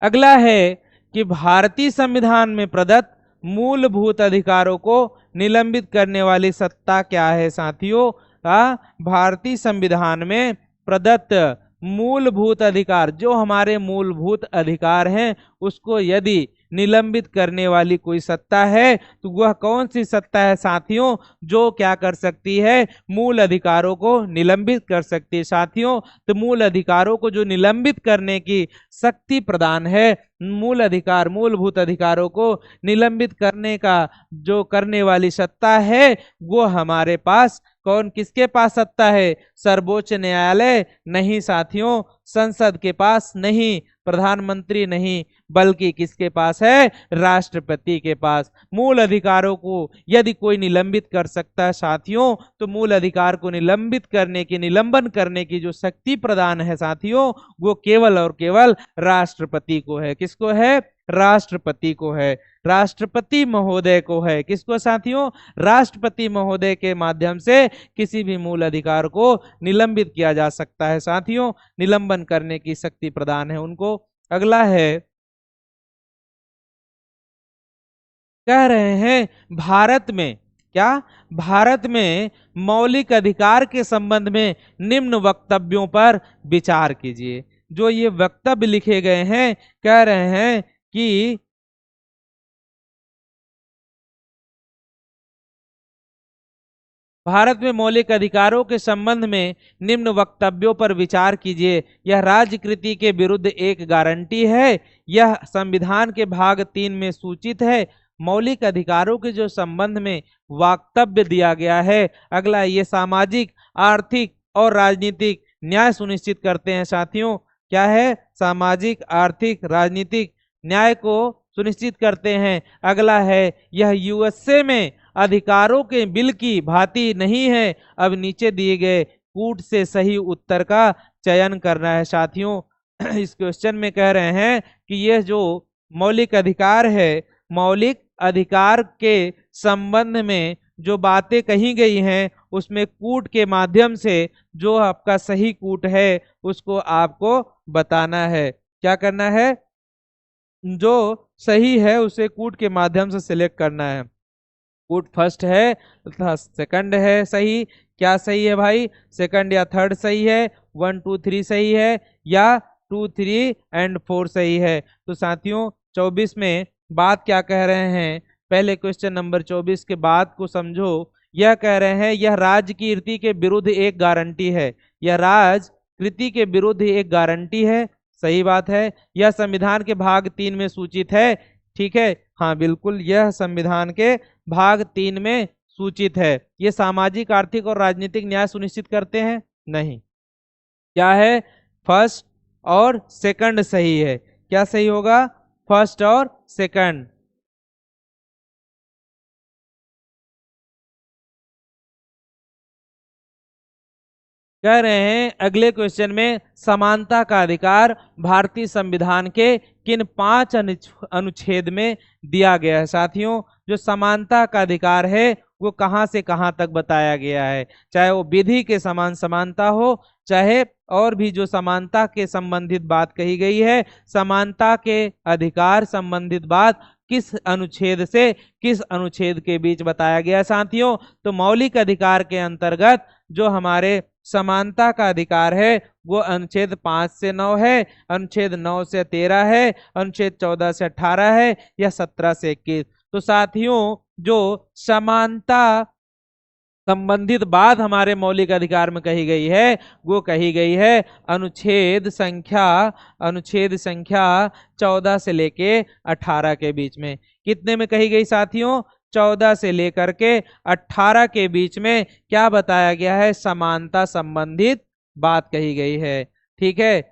अगला है कि भारतीय संविधान में प्रदत्त मूलभूत अधिकारों को निलंबित करने वाली सत्ता क्या है साथियों? भारतीय संविधान में प्रदत्त मूलभूत अधिकार, जो हमारे मूलभूत अधिकार हैं, उसको यदि निलंबित करने वाली कोई सत्ता है तो वह कौन सी सत्ता है साथियों? जो क्या कर सकती है? मूल अधिकारों को निलंबित कर सकती है साथियों। तो मूल अधिकारों को जो निलंबित करने की शक्ति प्रदान है, मूल अधिकार, मूलभूत अधिकारों को निलंबित करने का जो करने वाली सत्ता है, वो हमारे पास कौन, किसके पास सत्ता है? सर्वोच्च न्यायालय नहीं साथियों, संसद के पास नहीं, प्रधानमंत्री नहीं, बल्कि किसके पास है? राष्ट्रपति के पास। मूल अधिकारों को यदि कोई निलंबित कर सकता है साथियों, तो मूल अधिकार को निलंबित करने की, निलंबन करने की जो शक्ति प्रदान है साथियों, वो केवल और केवल राष्ट्रपति को है। किसको है? राष्ट्रपति को है, राष्ट्रपति महोदय को है। किसको साथियों? राष्ट्रपति महोदय के माध्यम से किसी भी मूल अधिकार को निलंबित किया जा सकता है साथियों, निलंबन करने की शक्ति प्रदान है उनको। अगला है, कह रहे हैं भारत में क्या? भारत में मौलिक अधिकार के संबंध में निम्न वक्तव्यों पर विचार कीजिए। जो ये वक्तव्य लिखे गए हैं, कह रहे हैं कि भारत में मौलिक अधिकारों के संबंध में निम्न वक्तव्यों पर विचार कीजिए। यह राज्यकृति के विरुद्ध एक गारंटी है। यह संविधान के भाग 3 में सूचित है। मौलिक अधिकारों के जो संबंध में वक्तव्य दिया गया है, अगला, ये सामाजिक, आर्थिक और राजनीतिक न्याय सुनिश्चित करते हैं साथियों। क्या है? सामाजिक, आर्थिक, राजनीतिक न्याय को सुनिश्चित करते हैं। अगला है, यह यूएसए में अधिकारों के बिल की भांति नहीं है। अब नीचे दिए गए कूट से सही उत्तर का चयन करना है साथियों। इस क्वेश्चन में कह रहे हैं कि यह जो मौलिक अधिकार है, मौलिक अधिकार के संबंध में जो बातें कही गई हैं, उसमें कूट के माध्यम से जो आपका सही कूट है उसको आपको बताना है। क्या करना है? जो सही है उसे कूट के माध्यम से सिलेक्ट करना है। कूट फर्स्ट है तथा सेकंड है सही। क्या सही है भाई? सेकंड या थर्ड सही है, 1 2 3 सही है, या 2 3 एंड 4 सही है। तो साथियों, 24 में बात क्या कह रहे हैं? पहले क्वेश्चन नंबर 24 के बाद को समझो। यह कह रहे हैं, यह राजकीर्ति के विरुद्ध एक गारंटी है। यह राजकृति के विरुद्ध एक गारंटी है। सही बात है। यह संविधान के भाग 3 में सूचित है। ठीक है, हाँ बिल्कुल, यह संविधान के भाग 3 में सूचित है। ये सामाजिक, आर्थिक और राजनीतिक न्याय सुनिश्चित करते हैं? नहीं। क्या है? फर्स्ट और सेकंड सही है। क्या सही होगा? फर्स्ट और सेकंड। कह रहे हैं अगले क्वेश्चन में समानता का अधिकार भारतीय संविधान के किन 5 अनुच्छेद में दिया गया है। साथियों, जो समानता का अधिकार है वो कहां से कहां तक बताया गया है, चाहे वो विधि के समान समानता हो, चाहे और भी जो समानता के संबंधित बात कही गई है, समानता के अधिकार संबंधित बात किस अनुच्छेद से किस अनुच्छेद के बीच बताया गया। साथियों, तो मौलिक अधिकार के अंतर्गत जो हमारे समानता का अधिकार है वो अनुच्छेद 5 से 9 है, अनुच्छेद 9 से 13 है, अनुच्छेद 14 से 18 है या 17 से 21। तो साथियों, जो समानता संबंधित बात हमारे मौलिक अधिकार में कही गई है वो कही गई है अनुच्छेद संख्या 14 से लेके 18 के बीच में। कितने में कही गई साथियों? 14 से लेकर के 18 के बीच में क्या बताया गया है? समानता संबंधित बात कही गई है। ठीक है,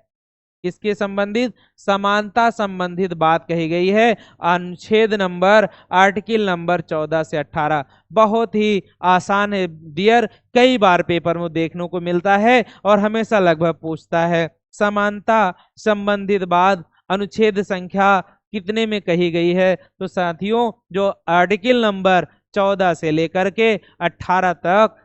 किसके संबंधित? समानता संबंधित बात कही गई है अनुच्छेद नंबर आर्टिकल नंबर 14 से 18। बहुत ही आसान है डियर, कई बार पेपर में देखने को मिलता है और हमेशा लगभग पूछता है। समानता संबंधित बात अनुच्छेद संख्या कितने में कही गई है? तो साथियों, जो आर्टिकल नंबर 14 से लेकर के 18 तक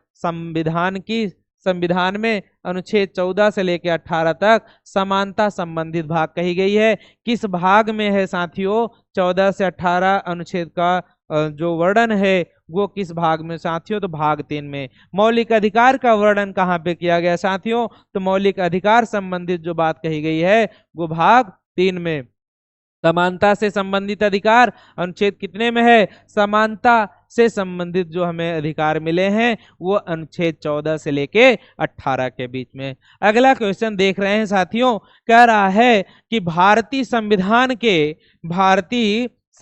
संविधान में अनुच्छेद 14 से लेकर 18 तक समानता संबंधित भाग कही गई है। किस भाग में है साथियों? 14 से 18 अनुच्छेद का जो वर्णन है वो किस भाग में साथियों? तो भाग 3 में। मौलिक अधिकार का वर्णन कहाँ पे किया गया साथियों? तो मौलिक अधिकार संबंधित जो बात कही गई है वो भाग 3 में। समानता से संबंधित अधिकार अनुच्छेद कितने में है? समानता से संबंधित जो हमें अधिकार मिले हैं वो अनुच्छेद 14 से लेके 18 के बीच में। अगला क्वेश्चन देख रहे हैं साथियों, कह रहा है कि भारतीय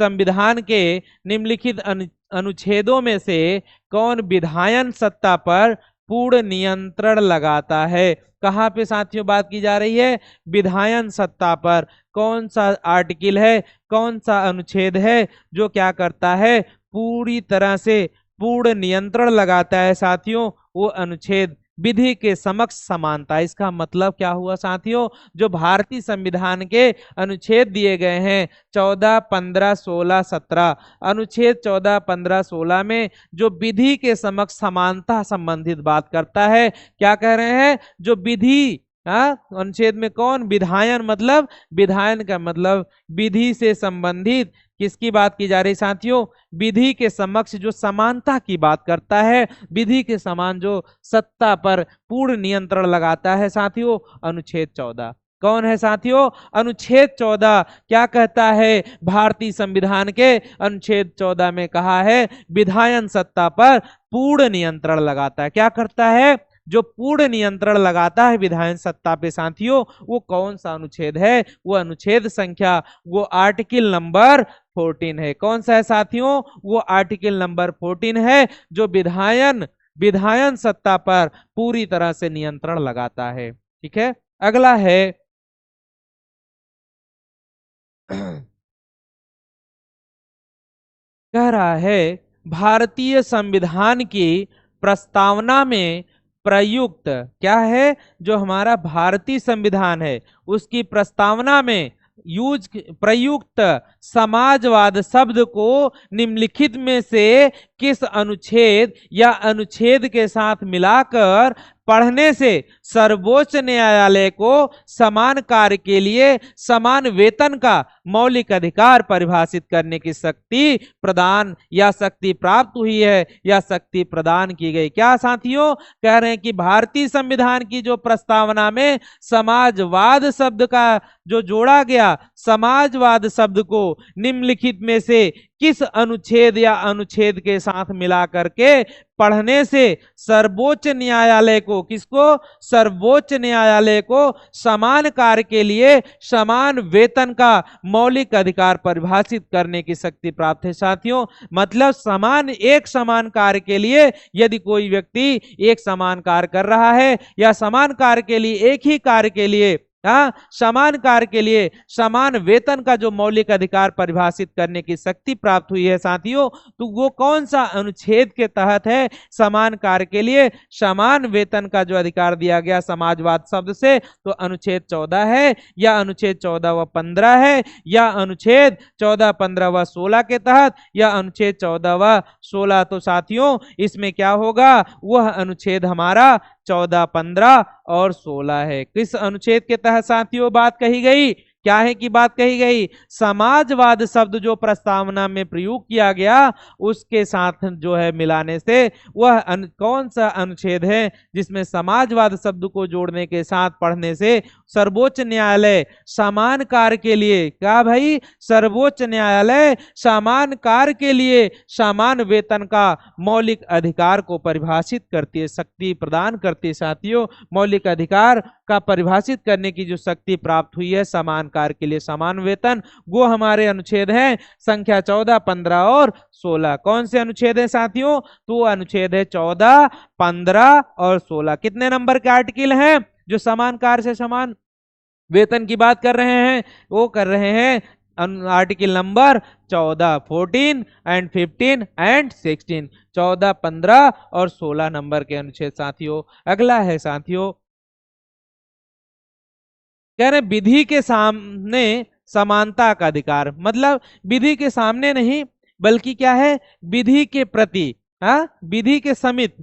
संविधान के निम्नलिखित अनुच्छेदों में से कौन विधायन सत्ता पर पूर्ण नियंत्रण लगाता है? कहाँ पे साथियों बात की जा रही है? विधायन सत्ता पर। कौन सा आर्टिकल है, कौन सा अनुच्छेद है जो क्या करता है? पूरी तरह से पूर्ण नियंत्रण लगाता है साथियों। वो अनुच्छेद विधि के समक्ष समानता। इसका मतलब क्या हुआ साथियों? जो भारतीय संविधान के अनुच्छेद दिए गए हैं 14, 15, 16, 17, अनुच्छेद 14, 15, 16 में जो विधि के समक्ष समानता संबंधित बात करता है, क्या कह रहे हैं? जो विधि अनुच्छेद में कौन? विधायन, मतलब विधायन का मतलब विधि से संबंधित किसकी बात की जा रही साथियों? विधि के समक्ष जो समानता की बात करता है, विधि के समान जो सत्ता पर पूर्ण नियंत्रण लगाता है साथियों, अनुच्छेद 14। कौन है साथियों? अनुच्छेद 14 क्या कहता है? भारतीय संविधान के अनुच्छेद 14 में कहा है विधायन सत्ता पर पूर्ण नियंत्रण लगाता है। क्या करता है? जो पूर्ण नियंत्रण लगाता है विधायन सत्ता पे साथियों, वो कौन सा अनुच्छेद है? वो अनुच्छेद संख्या, वो आर्टिकल नंबर 14 है। कौन सा है साथियों? वो आर्टिकल नंबर 14 है जो विधायन सत्ता पर पूरी तरह से नियंत्रण लगाता है। ठीक है, अगला है कह रहा है भारतीय संविधान की प्रस्तावना में प्रयुक्त, क्या है? जो हमारा भारतीय संविधान है उसकी प्रस्तावना में प्रयुक्त समाजवाद शब्द को निम्नलिखित में से किस अनुच्छेद या अनुच्छेद के साथ मिलाकर पढ़ने से सर्वोच्च न्यायालय को समान कार्य के लिए समान वेतन का मौलिक अधिकार परिभाषित करने की शक्ति प्रदान या शक्ति प्राप्त हुई है या शक्ति प्रदान की गई? क्या साथियों? कह रहे हैं कि भारतीय संविधान की जो प्रस्तावना में समाजवाद शब्द का जो जोड़ा गया, समाजवाद शब्द को निम्नलिखित में से किस अनुच्छेद या अनुच्छेद के साथ मिला करके पढ़ने से सर्वोच्च न्यायालय को, किसको? सर्वोच्च न्यायालय को समान कार्य के लिए समान वेतन का मौलिक अधिकार परिभाषित करने की शक्ति प्राप्त है साथियों। मतलब एक समान कार्य के लिए यदि कोई व्यक्ति एक समान कार्य कर रहा है या समान कार्य के लिए एक ही कार्य के लिए हाँ, समान कार्य के लिए समान वेतन का जो मौलिक अधिकार परिभाषित करने की शक्ति प्राप्त हुई है साथियों, तो वो कौन सा अनुच्छेद के तहत है? समान कार्य के लिए समान वेतन का जो अधिकार दिया गया समाजवाद शब्द से, तो अनुच्छेद 14 है, या अनुच्छेद 14 व 15 है, या अनुच्छेद 14, 15 व 16 के तहत, या अनुच्छेद 14 व 16। तो साथियों इसमें क्या होगा? वह अनुच्छेद हमारा 14, 15 और 16 है। किस अनुच्छेद के तहत साथियों बात कही गई? क्या है कि बात कही गई? समाजवाद शब्द जो प्रस्तावना में प्रयोग किया गया उसके साथ जो है मिलाने से वह कौन सा अनुच्छेद है जिसमें समाजवाद शब्द को जोड़ने के साथ पढ़ने से सर्वोच्च न्यायालय समान कार्य के लिए, क्या भाई? सर्वोच्च न्यायालय समान कार्य के लिए समान वेतन का मौलिक अधिकार को परिभाषित करती है, शक्ति प्रदान करती है साथियों। मौलिक अधिकार का परिभाषित करने की जो शक्ति प्राप्त हुई है समान कार्य के लिए समान वेतन, वो हमारे अनुच्छेद हैं संख्या 14, 15 और 16। कौन से अनुच्छेद है साथियों? तो अनुच्छेद है 14, 15 और 16। कितने नंबर के आर्टिकल हैं जो समान कार्य से समान वेतन की बात कर रहे हैं? वो कर रहे हैं आर्टिकल नंबर 14, 14 एंड 15 एंड 16। 14, 15 और 16 नंबर के अनुच्छेद साथियों। अगला है साथियों, कह रहे विधि के सामने समानता का अधिकार, मतलब विधि के सामने नहीं बल्कि क्या है? विधि के प्रति, हाँ, विधि के समित,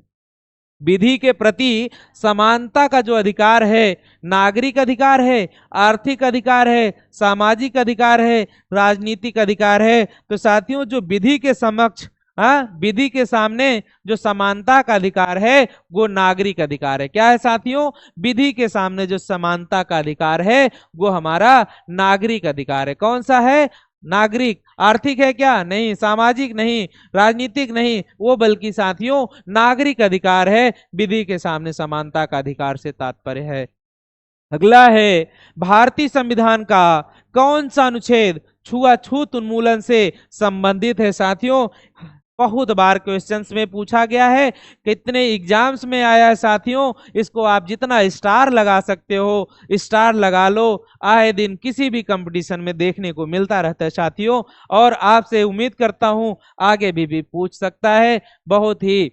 विधि के प्रति समानता का जो अधिकार है, नागरिक अधिकार है, आर्थिक अधिकार है, सामाजिक अधिकार है, राजनीतिक अधिकार है। तो साथियों जो विधि के समक्ष, हाँ, विधि के सामने जो समानता का अधिकार है वो नागरिक अधिकार है। क्या है साथियों? विधि के सामने जो समानता का अधिकार है वो हमारा नागरिक अधिकार है। कौन सा है? नागरिक। आर्थिक है क्या? नहीं। सामाजिक नहीं, राजनीतिक नहीं, वो बल्कि साथियों नागरिक अधिकार है। विधि के सामने समानता का अधिकार से तात्पर्य है। अगला है भारतीय संविधान का कौन सा अनुच्छेद छुआछूत उन्मूलन से संबंधित है साथियों? बहुत बार क्वेश्चंस में पूछा गया है, कितने एग्जाम्स में आया है साथियों। इसको आप जितना स्टार लगा सकते हो स्टार लगा लो, आए दिन किसी भी कंपटीशन में देखने को मिलता रहता है साथियों। और आपसे उम्मीद करता हूं आगे भी पूछ सकता है। बहुत ही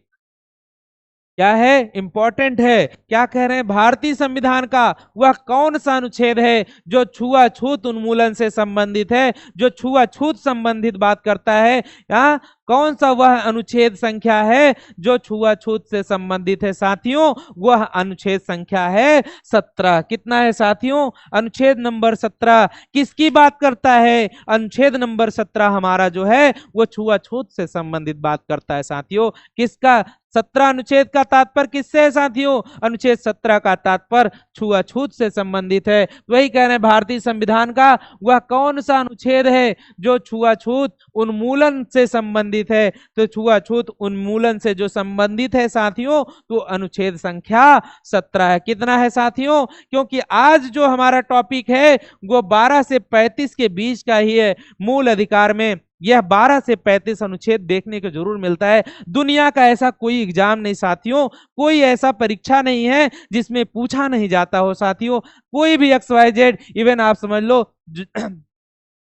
क्या है? इंपॉर्टेंट है। क्या कह रहे हैं? भारतीय संविधान का वह कौन सा अनुच्छेद है जो छुआछूत उन्मूलन से संबंधित है, जो छुआछूत संबंधित बात करता है? यहाँ कौन सा वह अनुच्छेद संख्या है जो छुआछूत से संबंधित है साथियों? वह अनुच्छेद संख्या है 17। कितना है साथियों? अनुच्छेद नंबर 17 किसकी बात करता है? अनुच्छेद नंबर 17 हमारा जो है वो छुआछूत से संबंधित बात करता है साथियों। किसका? 17 अनुच्छेद का तात्पर्य किससे है साथियों? अनुच्छेद 17 का तात्पर्य छुआछूत से संबंधित है। वही कह रहे हैं भारतीय संविधान का वह कौन सा अनुच्छेद है जो छुआछूत उन्मूलन से संबंधित है? तो छुआछूत उन्मूलन से जो संबंधित है साथियों तो अनुच्छेद संख्या 17 है। कितना है साथियों? क्योंकि आज जो हमारा टॉपिक है वो 12 से 35 के बीच का ही है। मूल अधिकार में यह 12 से 35 अनुच्छेद देखने को जरूर मिलता है। दुनिया का ऐसा कोई एग्जाम नहीं साथियों, कोई ऐसा परीक्षा नहीं है जिसमें पूछा नहीं जाता हो साथियों। कोई भी XYZ, इवन आप समझ लो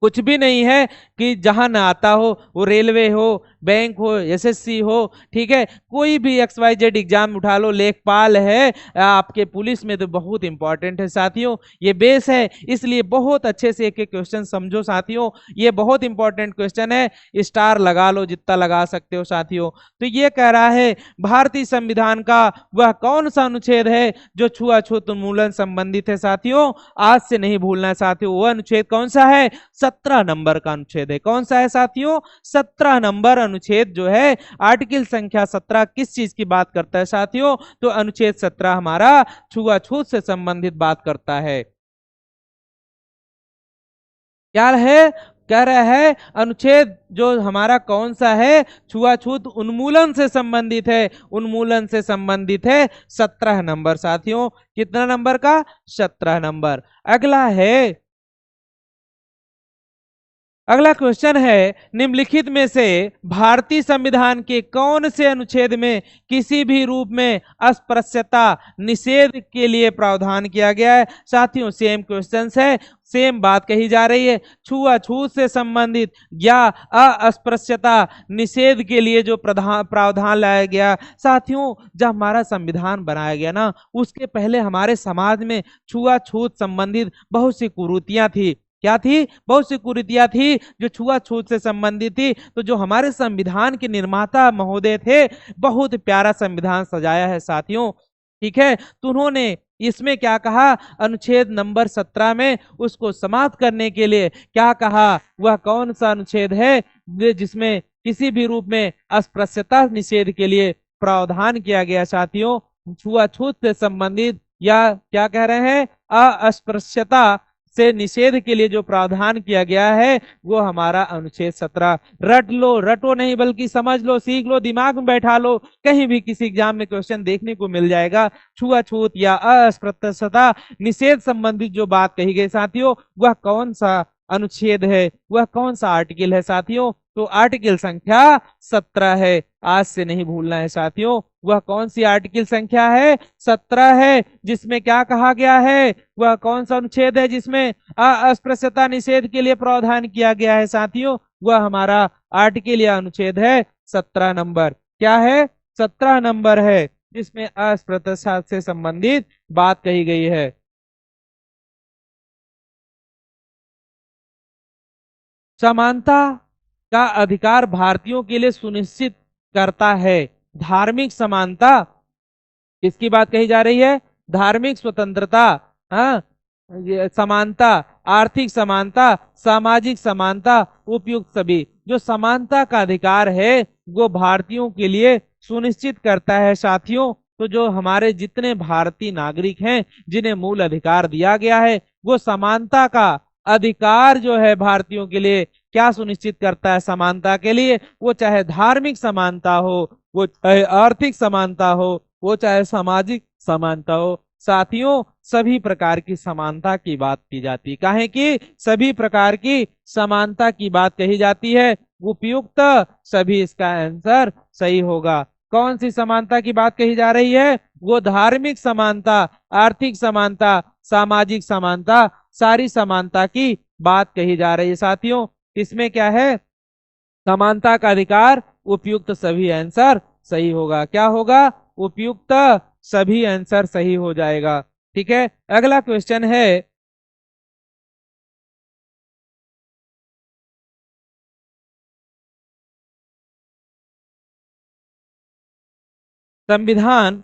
कुछ भी नहीं है कि जहां ना आता हो, वो रेलवे हो, बैंक हो, SSC हो, ठीक है, कोई भी XYZ एग्जाम उठा लो, लेखपाल है, आपके पुलिस में तो बहुत इंपॉर्टेंट है साथियों। ये बेस है, इसलिए बहुत अच्छे से एक एक क्वेश्चन समझो साथियों। ये बहुत इंपॉर्टेंट क्वेश्चन है, स्टार लगा लो जितना लगा सकते हो साथियों। तो ये कह रहा है भारतीय संविधान का वह कौन सा अनुच्छेद है जो छुआछूत उन्मूलन संबंधित है साथियों? आज से नहीं भूलना है साथियों। वह अनुच्छेद कौन सा है? 17 नंबर का अनुच्छेद है। कौन सा है साथियों? 17 नंबर अनुच्छेद जो है, आर्टिकल संख्या 17 किस चीज की बात करता है साथियों? तो अनुच्छेद 17 हमारा छुआछूत से संबंधित बात करता है। क्या है? कह रहा है अनुच्छेद जो हमारा कौन सा है छुआछूत उन्मूलन से संबंधित है, उन्मूलन से संबंधित है 17 नंबर साथियों। कितना नंबर का? 17 नंबर। अगला है अगला क्वेश्चन है, निम्नलिखित में से भारतीय संविधान के कौन से अनुच्छेद में किसी भी रूप में अस्पृश्यता निषेध के लिए प्रावधान किया गया है? साथियों सेम क्वेश्चंस है, सेम बात कही जा रही है। छुआछूत से संबंधित या अस्पृश्यता निषेध के लिए जो प्रावधान लाया गया, साथियों जब हमारा संविधान बनाया गया ना, उसके पहले हमारे समाज में छुआछूत संबंधित बहुत सी कुरीतियां थी। क्या थी? बहुत सी कुरीतियां थी जो छुआछूत से संबंधित थी। तो जो हमारे संविधान के निर्माता महोदय थे, बहुत प्यारा संविधान सजाया है साथियों, ठीक है। तो उन्होंने इसमें क्या कहा, अनुच्छेद नंबर 17 में उसको समाप्त करने के लिए क्या कहा, वह कौन सा अनुच्छेद है जिसमें किसी भी रूप में अस्पृश्यता निषेध के लिए प्रावधान किया गया? साथियों छुआछूत से संबंधित या क्या कह रहे हैं, अस्पृश्यता से निषेध के लिए जो प्रावधान किया गया है वो हमारा अनुच्छेद 17। रट लो, रटो नहीं बल्कि समझ लो, सीख लो, दिमाग में बैठा लो, कहीं भी किसी एग्जाम में क्वेश्चन देखने को मिल जाएगा। छुआछूत या अस्पृश्यता निषेध संबंधित जो बात कही गई साथियों, वह कौन सा अनुच्छेद है, वह कौन सा आर्टिकल है साथियों? तो आर्टिकल संख्या 17 है, आज से नहीं भूलना है साथियों। वह कौन सी आर्टिकल संख्या है? 17 है, जिसमें क्या कहा गया है, वह कौन सा अनुच्छेद है जिसमें अस्पृश्यता निषेध के लिए प्रावधान किया गया है साथियों? वह हमारा आर्टिकल या अनुच्छेद है 17 नंबर। क्या है? 17 नंबर है, जिसमें अस्पृश्यता से संबंधित बात कही गई है। समानता का अधिकार भारतीयों के लिए सुनिश्चित करता है। धार्मिक समानता किसकी बात कही जा रही है? धार्मिक स्वतंत्रता, हाँ, ये समानता, आर्थिक समानता, सामाजिक समानता, उपयुक्त सभी। जो समानता का अधिकार है वो भारतीयों के लिए सुनिश्चित करता है साथियों। तो जो हमारे जितने भारतीय नागरिक हैं जिन्हें मूल अधिकार दिया गया है, वो समानता का अधिकार जो है भारतीयों के लिए क्या सुनिश्चित करता है? समानता के लिए, वो चाहे धार्मिक समानता हो, वो चाहे आर्थिक समानता हो, वो चाहे सामाजिक समानता हो। साथियों सभी प्रकार की समानता की बात की जाती है, काहे कि सभी प्रकार की समानता की बात कही जाती है। उपयुक्त सभी, इसका आंसर सही होगा। कौन सी समानता की बात कही जा रही है? वो धार्मिक समानता, आर्थिक समानता, सामाजिक समानता, सारी समानता की बात कही जा रही है साथियों। इसमें क्या है? समानता का अधिकार, उपयुक्त सभी, आंसर सही होगा। क्या होगा? उपयुक्त सभी, आंसर सही हो जाएगा। ठीक है, अगला क्वेश्चन है, संविधान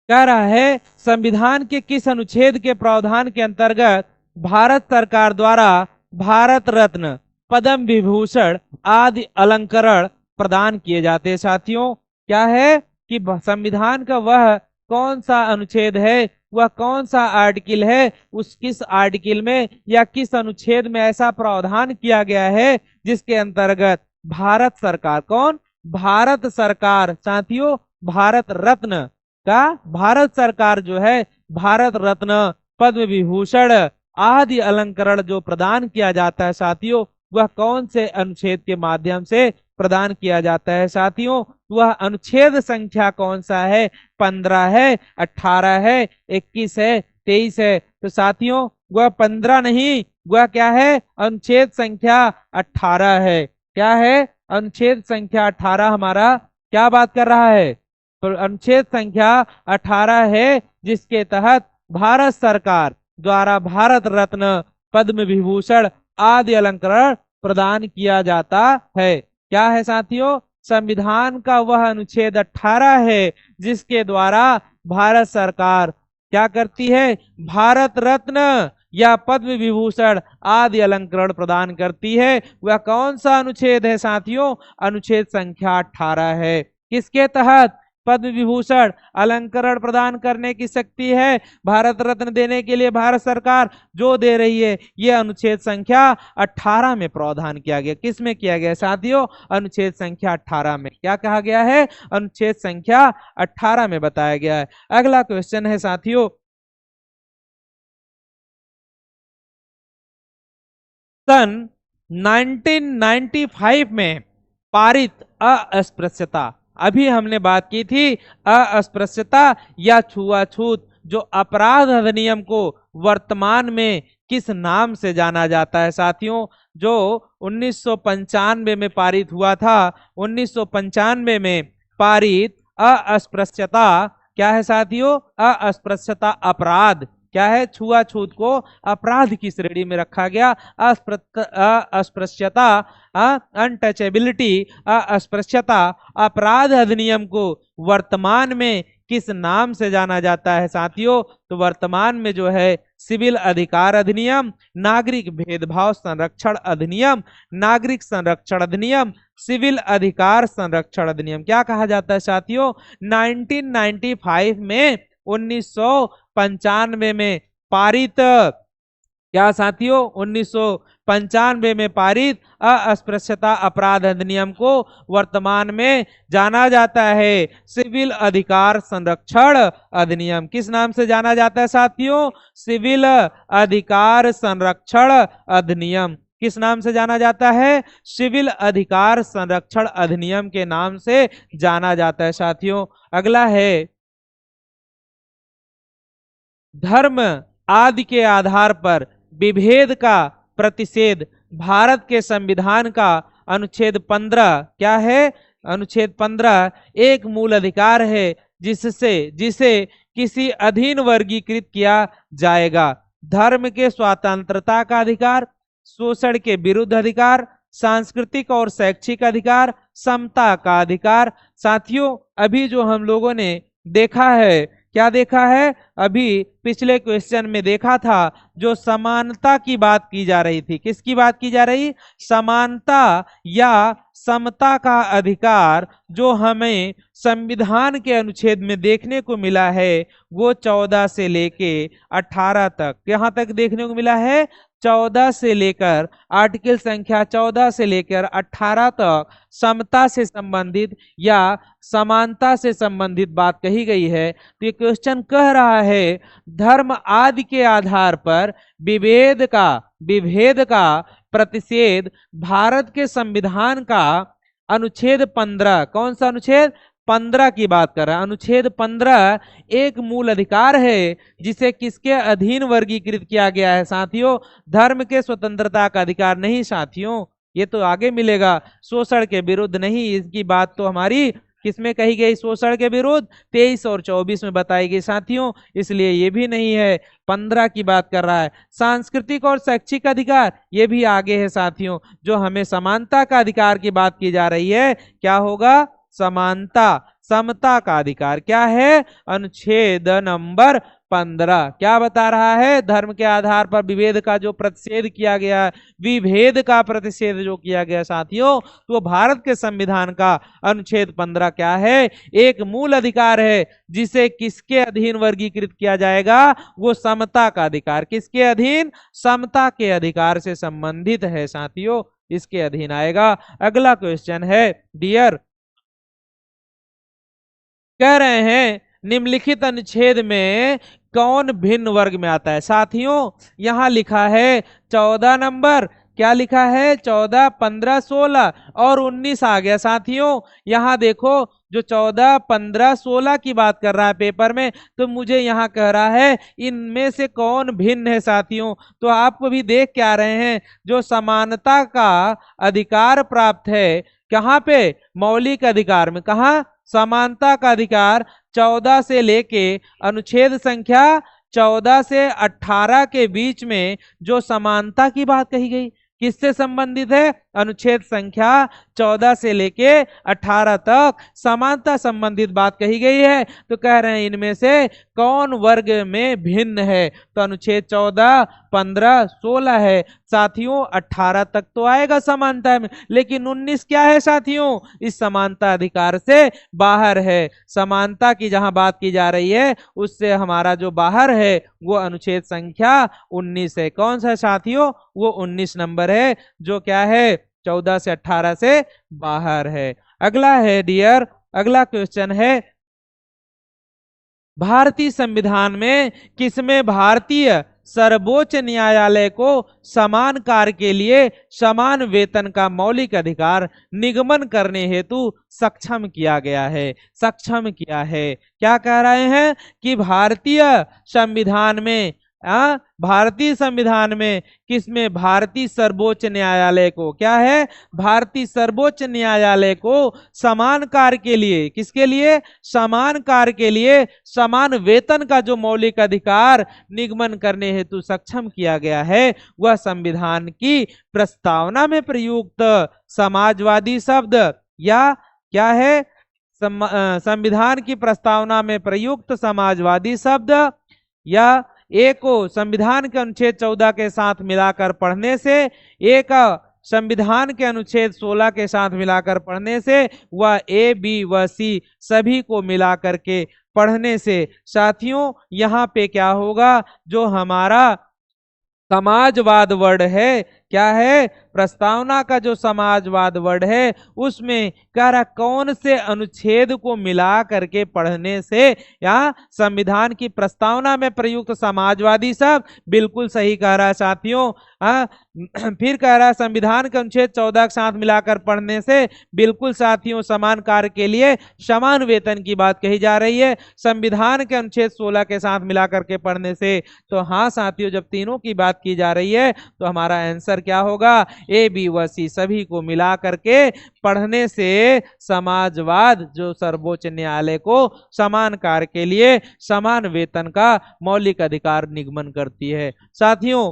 कह रहा है संविधान के किस अनुच्छेद के प्रावधान के अंतर्गत भारत सरकार द्वारा भारत रत्न, पद्म विभूषण आदि अलंकरण प्रदान किए जाते हैं? साथियों क्या है कि संविधान का वह कौन सा अनुच्छेद है, वह कौन सा आर्टिकल है, उस किस आर्टिकल में या किस अनुच्छेद में ऐसा प्रावधान किया गया है जिसके अंतर्गत भारत सरकार, कौन? भारत सरकार साथियों, भारत रत्न का, भारत सरकार जो है भारत रत्न, पद्म विभूषण आदि अलंकरण जो प्रदान किया जाता है साथियों, वह कौन से अनुच्छेद के माध्यम से प्रदान किया जाता है? साथियों वह अनुच्छेद संख्या कौन सा है? 15 है, 18 है, 21 है, 23 है? तो साथियों वह 15 नहीं, वह क्या है? अनुच्छेद संख्या 18 है। क्या है? अनुच्छेद संख्या 18 हमारा क्या बात कर रहा है? तो अनुच्छेद संख्या 18 है, जिसके तहत भारत सरकार द्वारा भारत रत्न, पद्म विभूषण आदि अलंकरण प्रदान किया जाता है। क्या है साथियों? संविधान का वह अनुच्छेद 18 है जिसके द्वारा भारत सरकार क्या करती है? भारत रत्न या पद्म विभूषण आदि अलंकरण प्रदान करती है। वह कौन सा अनुच्छेद है साथियों? अनुच्छेद संख्या 18 है। किसके तहत पद्म विभूषण अलंकरण प्रदान करने की शक्ति है? भारत रत्न देने के लिए भारत सरकार जो दे रही है, ये अनुच्छेद संख्या 18 में प्रावधान किया गया। किस में किया गया साथियों? अनुच्छेद संख्या 18 में। क्या कहा गया है? अनुच्छेद संख्या 18 में बताया गया है। अगला क्वेश्चन है साथियों, सन 1995 में पारित अस्पृश्यता, अभी हमने बात की थी अस्पृश्यता या छुआछूत, जो अपराध अधिनियम को वर्तमान में किस नाम से जाना जाता है साथियों? जो 1995 में पारित हुआ था, 1995 में पारित अस्पृश्यता क्या है साथियों? अस्पृश्यता अपराध क्या है? छुआछूत को अपराध की श्रेणी में रखा गया। अस्पृश्यता अनटचेबिलिटी अस्पृश्यता अपराध अधिनियम को वर्तमान में किस नाम से जाना जाता है साथियों? तो वर्तमान में जो है सिविल अधिकार अधिनियम, नागरिक भेदभाव संरक्षण अधिनियम, नागरिक संरक्षण अधिनियम, सिविल अधिकार संरक्षण अधिनियम क्या कहा जाता है साथियों? 1995 में 1995 में पारित क्या साथियों? 1995 में पारित अस्पृश्यता अपराध अधिनियम को वर्तमान में जाना जाता है सिविल अधिकार संरक्षण अधिनियम। किस नाम से जाना जाता है साथियों? सिविल अधिकार संरक्षण अधिनियम। किस नाम से जाना जाता है? सिविल अधिकार संरक्षण अधिनियम के नाम से जाना जाता है साथियों। अगला है धर्म आदि के आधार पर विभेद का प्रतिषेध। भारत के संविधान का अनुच्छेद 15 क्या है? अनुच्छेद 15 एक मूल अधिकार है जिसे किसी अधीन वर्गीकृत किया जाएगा। धर्म के स्वतंत्रता का अधिकार, शोषण के विरुद्ध अधिकार, सांस्कृतिक और शैक्षिक अधिकार, समता का अधिकार। साथियों अभी जो हम लोगों ने देखा है, क्या देखा है? अभी पिछले क्वेश्चन में देखा था जो समानता की बात की जा रही थी। किसकी बात की जा रही? समानता या समता का अधिकार जो हमें संविधान के अनुच्छेद में देखने को मिला है वो 14 से लेके 18 तक, यहाँ तक देखने को मिला है। 14 से लेकर आर्टिकल संख्या 14 से लेकर 18 तक समता से संबंधित या समानता से संबंधित बात कही गई है। तो ये क्वेश्चन कह रहा है धर्म आदि के आधार पर विभेद का प्रतिषेध भारत के संविधान का अनुच्छेद 15, कौन सा अनुच्छेद? 15 की बात कर रहा है। अनुच्छेद 15 एक मूल अधिकार है जिसे किसके अधीन वर्गीकृत किया गया है साथियों? धर्म के स्वतंत्रता का अधिकार नहीं साथियों, ये तो आगे मिलेगा। शोषण के विरुद्ध नहीं, इसकी बात तो हमारी किसमें कही गई? शोषण के विरुद्ध 23 और 24 में बताई गई साथियों, इसलिए ये भी नहीं है। 15 की बात कर रहा है। सांस्कृतिक और शैक्षिक अधिकार ये भी आगे है साथियों। जो हमें समानता का अधिकार की बात की जा रही है क्या होगा? समानता समता का अधिकार क्या है? अनुच्छेद नंबर 15 क्या बता रहा है? धर्म के आधार पर विभेद का जो प्रतिषेध किया गया, विभेद का प्रतिषेध जो किया गया साथियों, तो भारत के संविधान का अनुच्छेद 15 क्या है? एक मूल अधिकार है जिसे किसके अधीन वर्गीकृत किया जाएगा? वो समता का अधिकार। किसके अधीन? समता के अधिकार से संबंधित है साथियों, इसके अधीन आएगा। अगला क्वेश्चन है डियर, कह रहे हैं निम्नलिखित अनुच्छेद में कौन भिन्न वर्ग में आता है? साथियों यहां लिखा है 14 नंबर, क्या लिखा है? 14, 15, 16 और 19 आ गया साथियों। यहां देखो जो 14, 15, 16 की बात कर रहा है पेपर में, तो मुझे यहाँ कह रहा है इनमें से कौन भिन्न है साथियों। तो आप भी देख के आ रहे हैं जो समानता का अधिकार प्राप्त है कहाँ पे? मौलिक अधिकार में। कहाँ? समानता का अधिकार 14 से लेके अनुच्छेद संख्या 14 से 18 के बीच में जो समानता की बात कही गई किससे संबंधित है? अनुच्छेद संख्या 14 से लेके 18 तक समानता संबंधित बात कही गई है। तो कह रहे हैं इनमें से कौन वर्ग में भिन्न है? तो अनुच्छेद 14, 15, 16 है साथियों। 18 तक तो आएगा समानता में, लेकिन 19 क्या है साथियों? इस समानता अधिकार से बाहर है। समानता की जहां बात की जा रही है उससे हमारा जो बाहर है वो अनुच्छेद संख्या 19 है। कौन सा साथियों? वो 19 नंबर है जो क्या है? 14 से 18 से बाहर है। अगला है डियर, अगला क्वेश्चन है भारतीय संविधान में किसमें भारतीय सर्वोच्च न्यायालय को समान कार्य के लिए समान वेतन का मौलिक अधिकार निगमन करने हेतु सक्षम किया गया है। सक्षम किया है, क्या कह रहे हैं कि भारतीय संविधान में, भारतीय संविधान में किसमें, भारतीय सर्वोच्च न्यायालय को, क्या है, भारतीय सर्वोच्च न्यायालय को समान कार्य के लिए, किसके लिए, समान कार्य के लिए समान वेतन का जो मौलिक अधिकार निगमन करने हेतु सक्षम किया गया है, वह संविधान की प्रस्तावना में प्रयुक्त समाजवादी शब्द या क्या है, संविधान की प्रस्तावना में प्रयुक्त समाजवादी शब्द या एक को संविधान के अनुच्छेद 14 के साथ मिलाकर पढ़ने से, एक संविधान के अनुच्छेद 16 के साथ मिलाकर पढ़ने से, वह ए बी व सी सभी को मिलाकर के पढ़ने से। साथियों यहाँ पे क्या होगा, जो हमारा समाजवाद वर्ड है, क्या है, प्रस्तावना का जो समाजवाद वर्ड है उसमें कह रहा कौन से अनुच्छेद को मिला करके पढ़ने से, या संविधान की प्रस्तावना में प्रयुक्त समाजवादी सब, बिल्कुल सही कह रहा है साथियों। फिर कह रहा है संविधान के अनुच्छेद 14 के साथ मिलाकर पढ़ने से, बिल्कुल साथियों, समान कार्य के लिए समान वेतन की बात कही जा रही है। संविधान के अनुच्छेद 16 के साथ मिलाकर के पढ़ने से, तो हाँ साथियों, जब तीनों की बात की जा रही है तो हमारा आंसर क्या होगा, ए बी व सी सभी को मिला करके पढ़ने से समाजवाद जो सर्वोच्च न्यायालय को समान कार्य के लिए समान वेतन का मौलिक अधिकार निगमन करती है। साथियों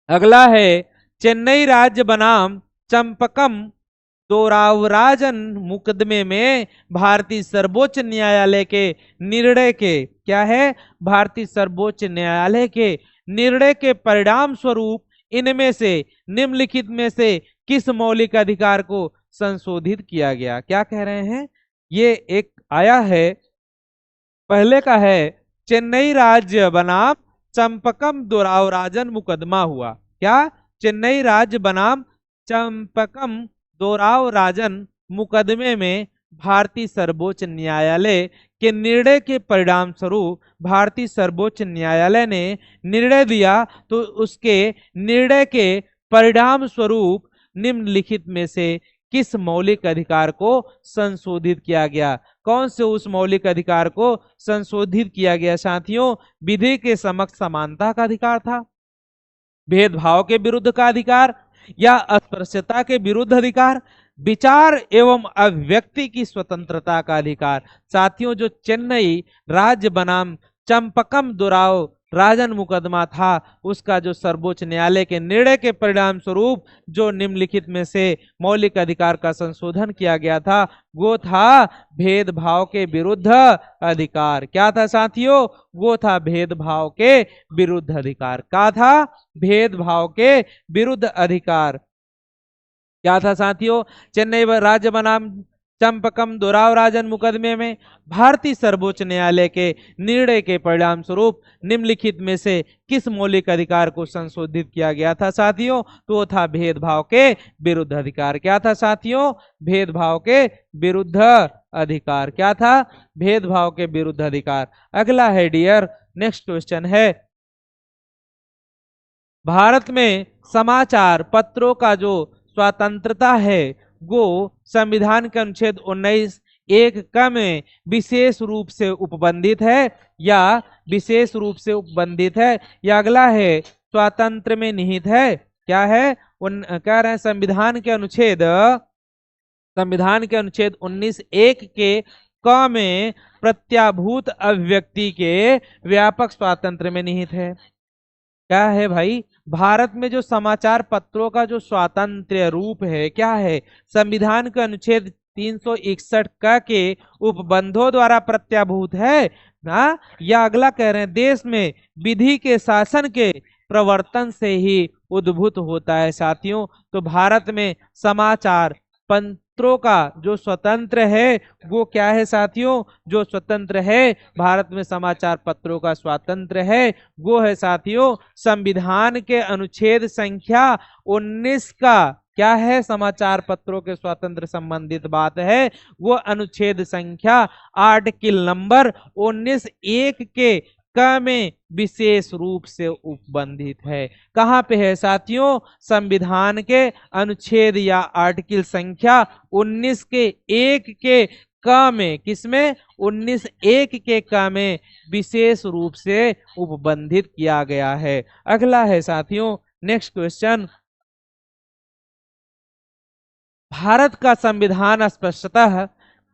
अगला है चेन्नई राज्य बनाम चंपकम दोरावराजन मुकदमे में भारतीय सर्वोच्च न्यायालय के निर्णय के, क्या है, भारतीय सर्वोच्च न्यायालय के निर्णय के परिणाम स्वरूप इनमें से निम्नलिखित में से किस मौलिक अधिकार को संशोधित किया गया। क्या कह रहे हैं, ये एक आया है, पहले का है चेन्नई राज्य बनाम चंपकम दोरावराजन मुकदमा हुआ, क्या, चेन्नई राज्य बनाम चंपकम दोरावराजन मुकदमे में भारतीय सर्वोच्च न्यायालय के निर्णय के परिणाम स्वरूप भारतीय सर्वोच्च न्यायालय ने निर्णय दिया, तो उसके निर्णय के परिणाम स्वरूप निम्नलिखित में से किस मौलिक अधिकार को संशोधित किया गया। कौन से उस मौलिक अधिकार को संशोधित किया गया साथियों, विधि के समक्ष समानता का अधिकार था, भेदभाव के विरुद्ध का अधिकार, या अस्पृश्यता के विरुद्ध अधिकार, विचार एवं अभिव्यक्ति की स्वतंत्रता का अधिकार। साथियों जो चेन्नई राज्य बनाम चंपकम दोरावराजन मुकदमा था, उसका जो सर्वोच्च न्यायालय के निर्णय के परिणाम स्वरूप जो निम्नलिखित में से मौलिक अधिकार का संशोधन किया गया था, वो था भेदभाव के विरुद्ध अधिकार। क्या था साथियों, वो था भेदभाव के विरुद्ध अधिकार। क्या था, भेदभाव के विरुद्ध अधिकार। क्या था साथियों, चेन्नई राज्य बनाम चंपकम दोरावराजन मुकदमे में भारतीय सर्वोच्च न्यायालय के निर्णय के परिणाम स्वरूप निम्नलिखित में से किस मौलिक अधिकार को संशोधित किया गया था साथियों, तो वो था भेदभाव के विरुद्ध अधिकार। क्या था साथियों, भेदभाव के विरुद्ध अधिकार। क्या था, भेदभाव के विरुद्ध अधिकार। अगला है डियर, नेक्स्ट क्वेश्चन है, भारत में समाचार पत्रों का जो स्वतंत्रता है वो संविधान के अनुच्छेद 19(1) क में विशेष रूप से उपबंधित है, या विशेष रूप से उपबंधित है, या अगला है स्वतंत्र में निहित है। क्या है, कह रहे हैं संविधान के अनुच्छेद 19(1) के क में प्रत्याभूत अभिव्यक्ति के व्यापक स्वातंत्र में निहित है। क्या है भाई, भारत में जो समाचार पत्रों का जो स्वातंत्र्य रूप है, क्या है, संविधान के अनुच्छेद 361 क के उपबंधों द्वारा प्रत्याभूत है ना, या अगला कह रहे हैं देश में विधि के शासन के प्रवर्तन से ही उद्भूत होता है साथियों। तो भारत में समाचार पत्रों का जो स्वतंत्र है वो क्या है साथियों, जो स्वतंत्र है भारत में समाचार पत्रों का स्वतंत्र है वो है साथियों संविधान के अनुच्छेद संख्या 19 का, क्या है, समाचार पत्रों के स्वतंत्र संबंधित बात है, वो अनुच्छेद संख्या आर्टिकल नंबर 19(1) के क में विशेष रूप से उपबंधित है। कहाँ पे है साथियों? संविधान के अनुच्छेद या आर्टिकल संख्या 19 के 1 के क में, किसमें? 19(1) के क में विशेष रूप से उपबंधित किया गया है। अगला है साथियों, नेक्स्ट क्वेश्चन, भारत का संविधान स्पष्टतः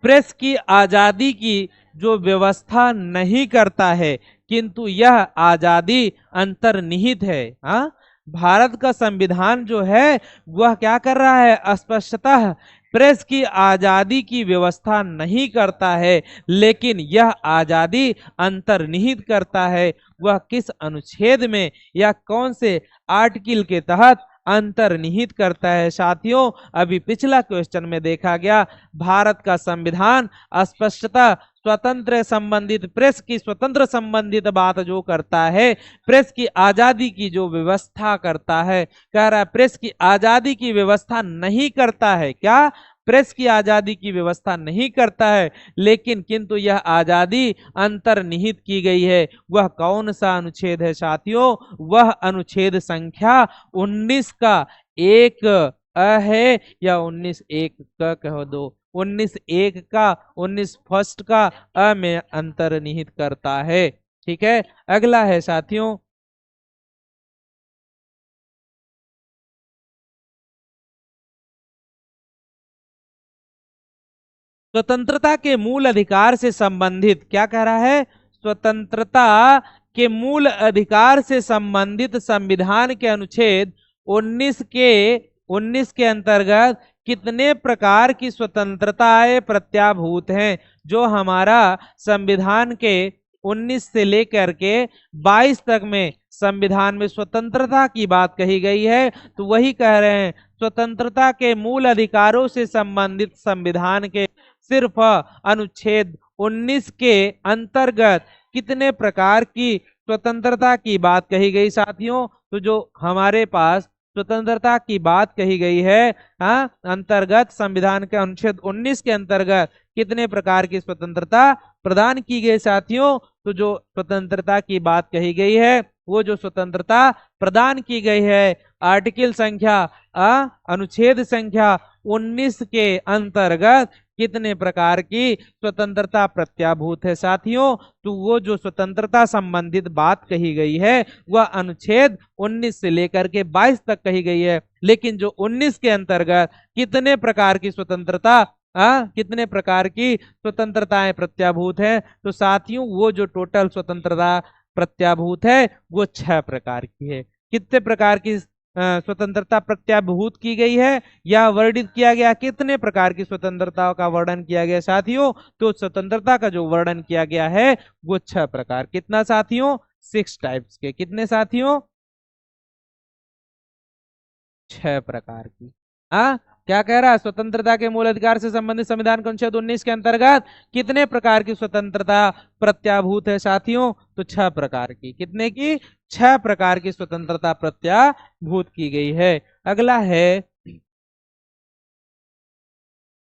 प्रेस की आजादी की जो व्यवस्था नहीं करता है, किंतु यह आजादी अंतर्निहित है। हाँ, भारत का संविधान जो है वह क्या कर रहा है? स्पष्टतः प्रेस की आजादी की व्यवस्था नहीं करता है, लेकिन यह आजादी अंतर्निहित करता है। वह किस अनुच्छेद में या कौन से आर्टिकल के तहत अंतर्निहित करता है? साथियों, अभी पिछला क्वेश्चन में देखा गया, भारत का संविधान स्पष्टतः स्वतंत्र संबंधित, प्रेस की स्वतंत्र संबंधित बात जो करता है, प्रेस की आजादी की जो व्यवस्था करता है, कह रहा है प्रेस की आजादी की व्यवस्था नहीं करता है। क्या? प्रेस की आजादी की व्यवस्था नहीं करता है, लेकिन किंतु यह आजादी अंतर्निहित की गई है। वह कौन सा अनुच्छेद है साथियों? वह अनुच्छेद संख्या 19 का 1 अ है, या 19(1) का कह दो, 19(1) का 19 फर्स्ट का अ में अंतर्निहित करता है। ठीक है, अगला है साथियों, स्वतंत्रता के मूल अधिकार से संबंधित, क्या कह रहा है? स्वतंत्रता के मूल अधिकार से संबंधित संविधान के अनुच्छेद 19 के अंतर्गत कितने प्रकार की स्वतंत्रताएं प्रत्याभूत हैं? जो हमारा संविधान के 19 से लेकर के 22 तक में संविधान में स्वतंत्रता की बात कही गई है, तो वही कह रहे हैं स्वतंत्रता के मूल अधिकारों से संबंधित संविधान के सिर्फ अनुच्छेद 19 के अंतर्गत कितने प्रकार की स्वतंत्रता की बात कही गई साथियों? तो जो हमारे पास स्वतंत्रता की बात कही गई है, हाँ, अंतर्गत संविधान के अनुच्छेद 19 के अंतर्गत कितने प्रकार की स्वतंत्रता प्रदान की गई साथियों? तो जो स्वतंत्रता की बात कही गई है, वो जो स्वतंत्रता प्रदान की गई है आर्टिकल संख्या अनुच्छेद संख्या 19 के अंतर्गत कितने प्रकार की स्वतंत्रता प्रत्याभूत है साथियों? तो वो जो स्वतंत्रता संबंधित बात कही गई है वह अनुच्छेद 19 से लेकर के 22 तक कही गई है, लेकिन जो 19 के अंतर्गत कितने प्रकार की स्वतंत्रता कितने प्रकार की स्वतंत्रताएं प्रत्याभूत है? तो साथियों, वो जो टोटल स्वतंत्रता प्रत्याभूत है वो 6 प्रकार की है। कितने प्रकार की स्वतंत्रता प्रत्याभूत की गई है या वर्णित किया गया? कितने प्रकार की स्वतंत्रताओं का वर्णन किया गया साथियों? तो स्वतंत्रता का जो वर्णन किया गया है वो 6 प्रकार। कितना साथियों? 6 टाइप्स के। कितने साथियों? 6 प्रकार की। क्या कह रहा है? स्वतंत्रता के मूल अधिकार से संबंधित संविधान के अनुच्छेद 19 के अंतर्गत कितने प्रकार की स्वतंत्रता प्रत्याभूत है साथियों? तो 6 प्रकार की। कितने की? 6 प्रकार की स्वतंत्रता प्रत्याभूत की गई है। अगला है,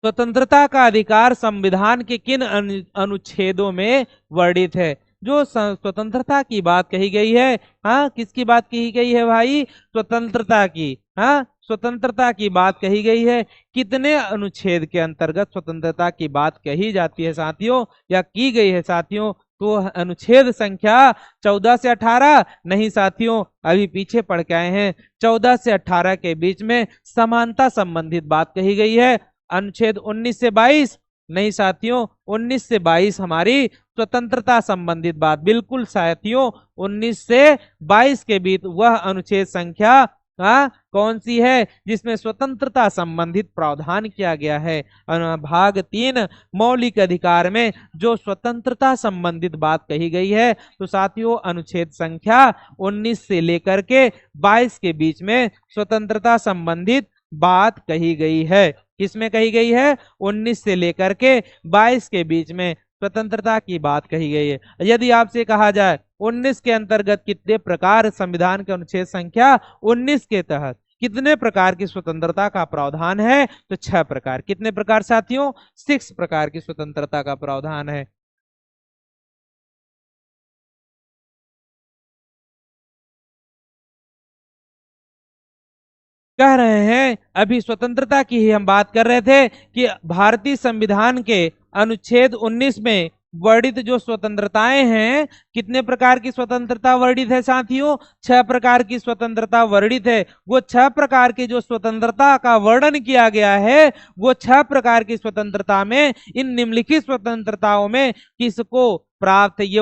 स्वतंत्रता का अधिकार संविधान के किन अनुच्छेदों में वर्णित है? जो स्वतंत्रता की बात कही गई है, हाँ, किसकी बात कही गई है भाई? स्वतंत्रता की। हाँ, स्वतंत्रता की बात कही गई है। कितने अनुच्छेद के अंतर्गत स्वतंत्रता की बात कही जाती है साथियों, या की गई है साथियों? तो अनुच्छेद संख्या 14 से 18 नहीं साथियों, अभी पीछे पढ़ के आए हैं। 14 से 18 के बीच में समानता संबंधित बात कही गई है। अनुच्छेद 19 से 22 नहीं साथियों, 19 से 22 हमारी स्वतंत्रता संबंधित बात। बिल्कुल साथियों, 19 से 22 के बीच वह अनुच्छेद संख्या कौन सी है जिसमें स्वतंत्रता संबंधित प्रावधान किया गया है? भाग 3 मौलिक अधिकार में जो स्वतंत्रता संबंधित बात कही गई है, तो साथियों अनुच्छेद संख्या 19 से लेकर के 22 के बीच में स्वतंत्रता संबंधित बात कही गई है। किसमें कही गई है? 19 से लेकर के 22 के बीच में स्वतंत्रता की बात कही गई है। यदि आपसे कहा जाए 19 के अंतर्गत कितने प्रकार, संविधान के अनुच्छेद संख्या 19 के तहत कितने प्रकार की स्वतंत्रता का प्रावधान है? तो 6 प्रकार। कितने प्रकार साथियों? 6 प्रकार की स्वतंत्रता का प्रावधान है। कह रहे हैं, अभी स्वतंत्रता की ही हम बात कर रहे थे कि भारतीय संविधान के अनुच्छेद 19 में वर्णित जो स्वतंत्रताएं हैं, कितने प्रकार की स्वतंत्रता वर्णित है साथियों? 6 प्रकार की स्वतंत्रता वर्णित है। वो 6 प्रकार की जो स्वतंत्रता का वर्णन किया गया है, वो 6 प्रकार की स्वतंत्रता में, इन निम्नलिखित स्वतंत्रताओं में किसको प्राप्त है? ये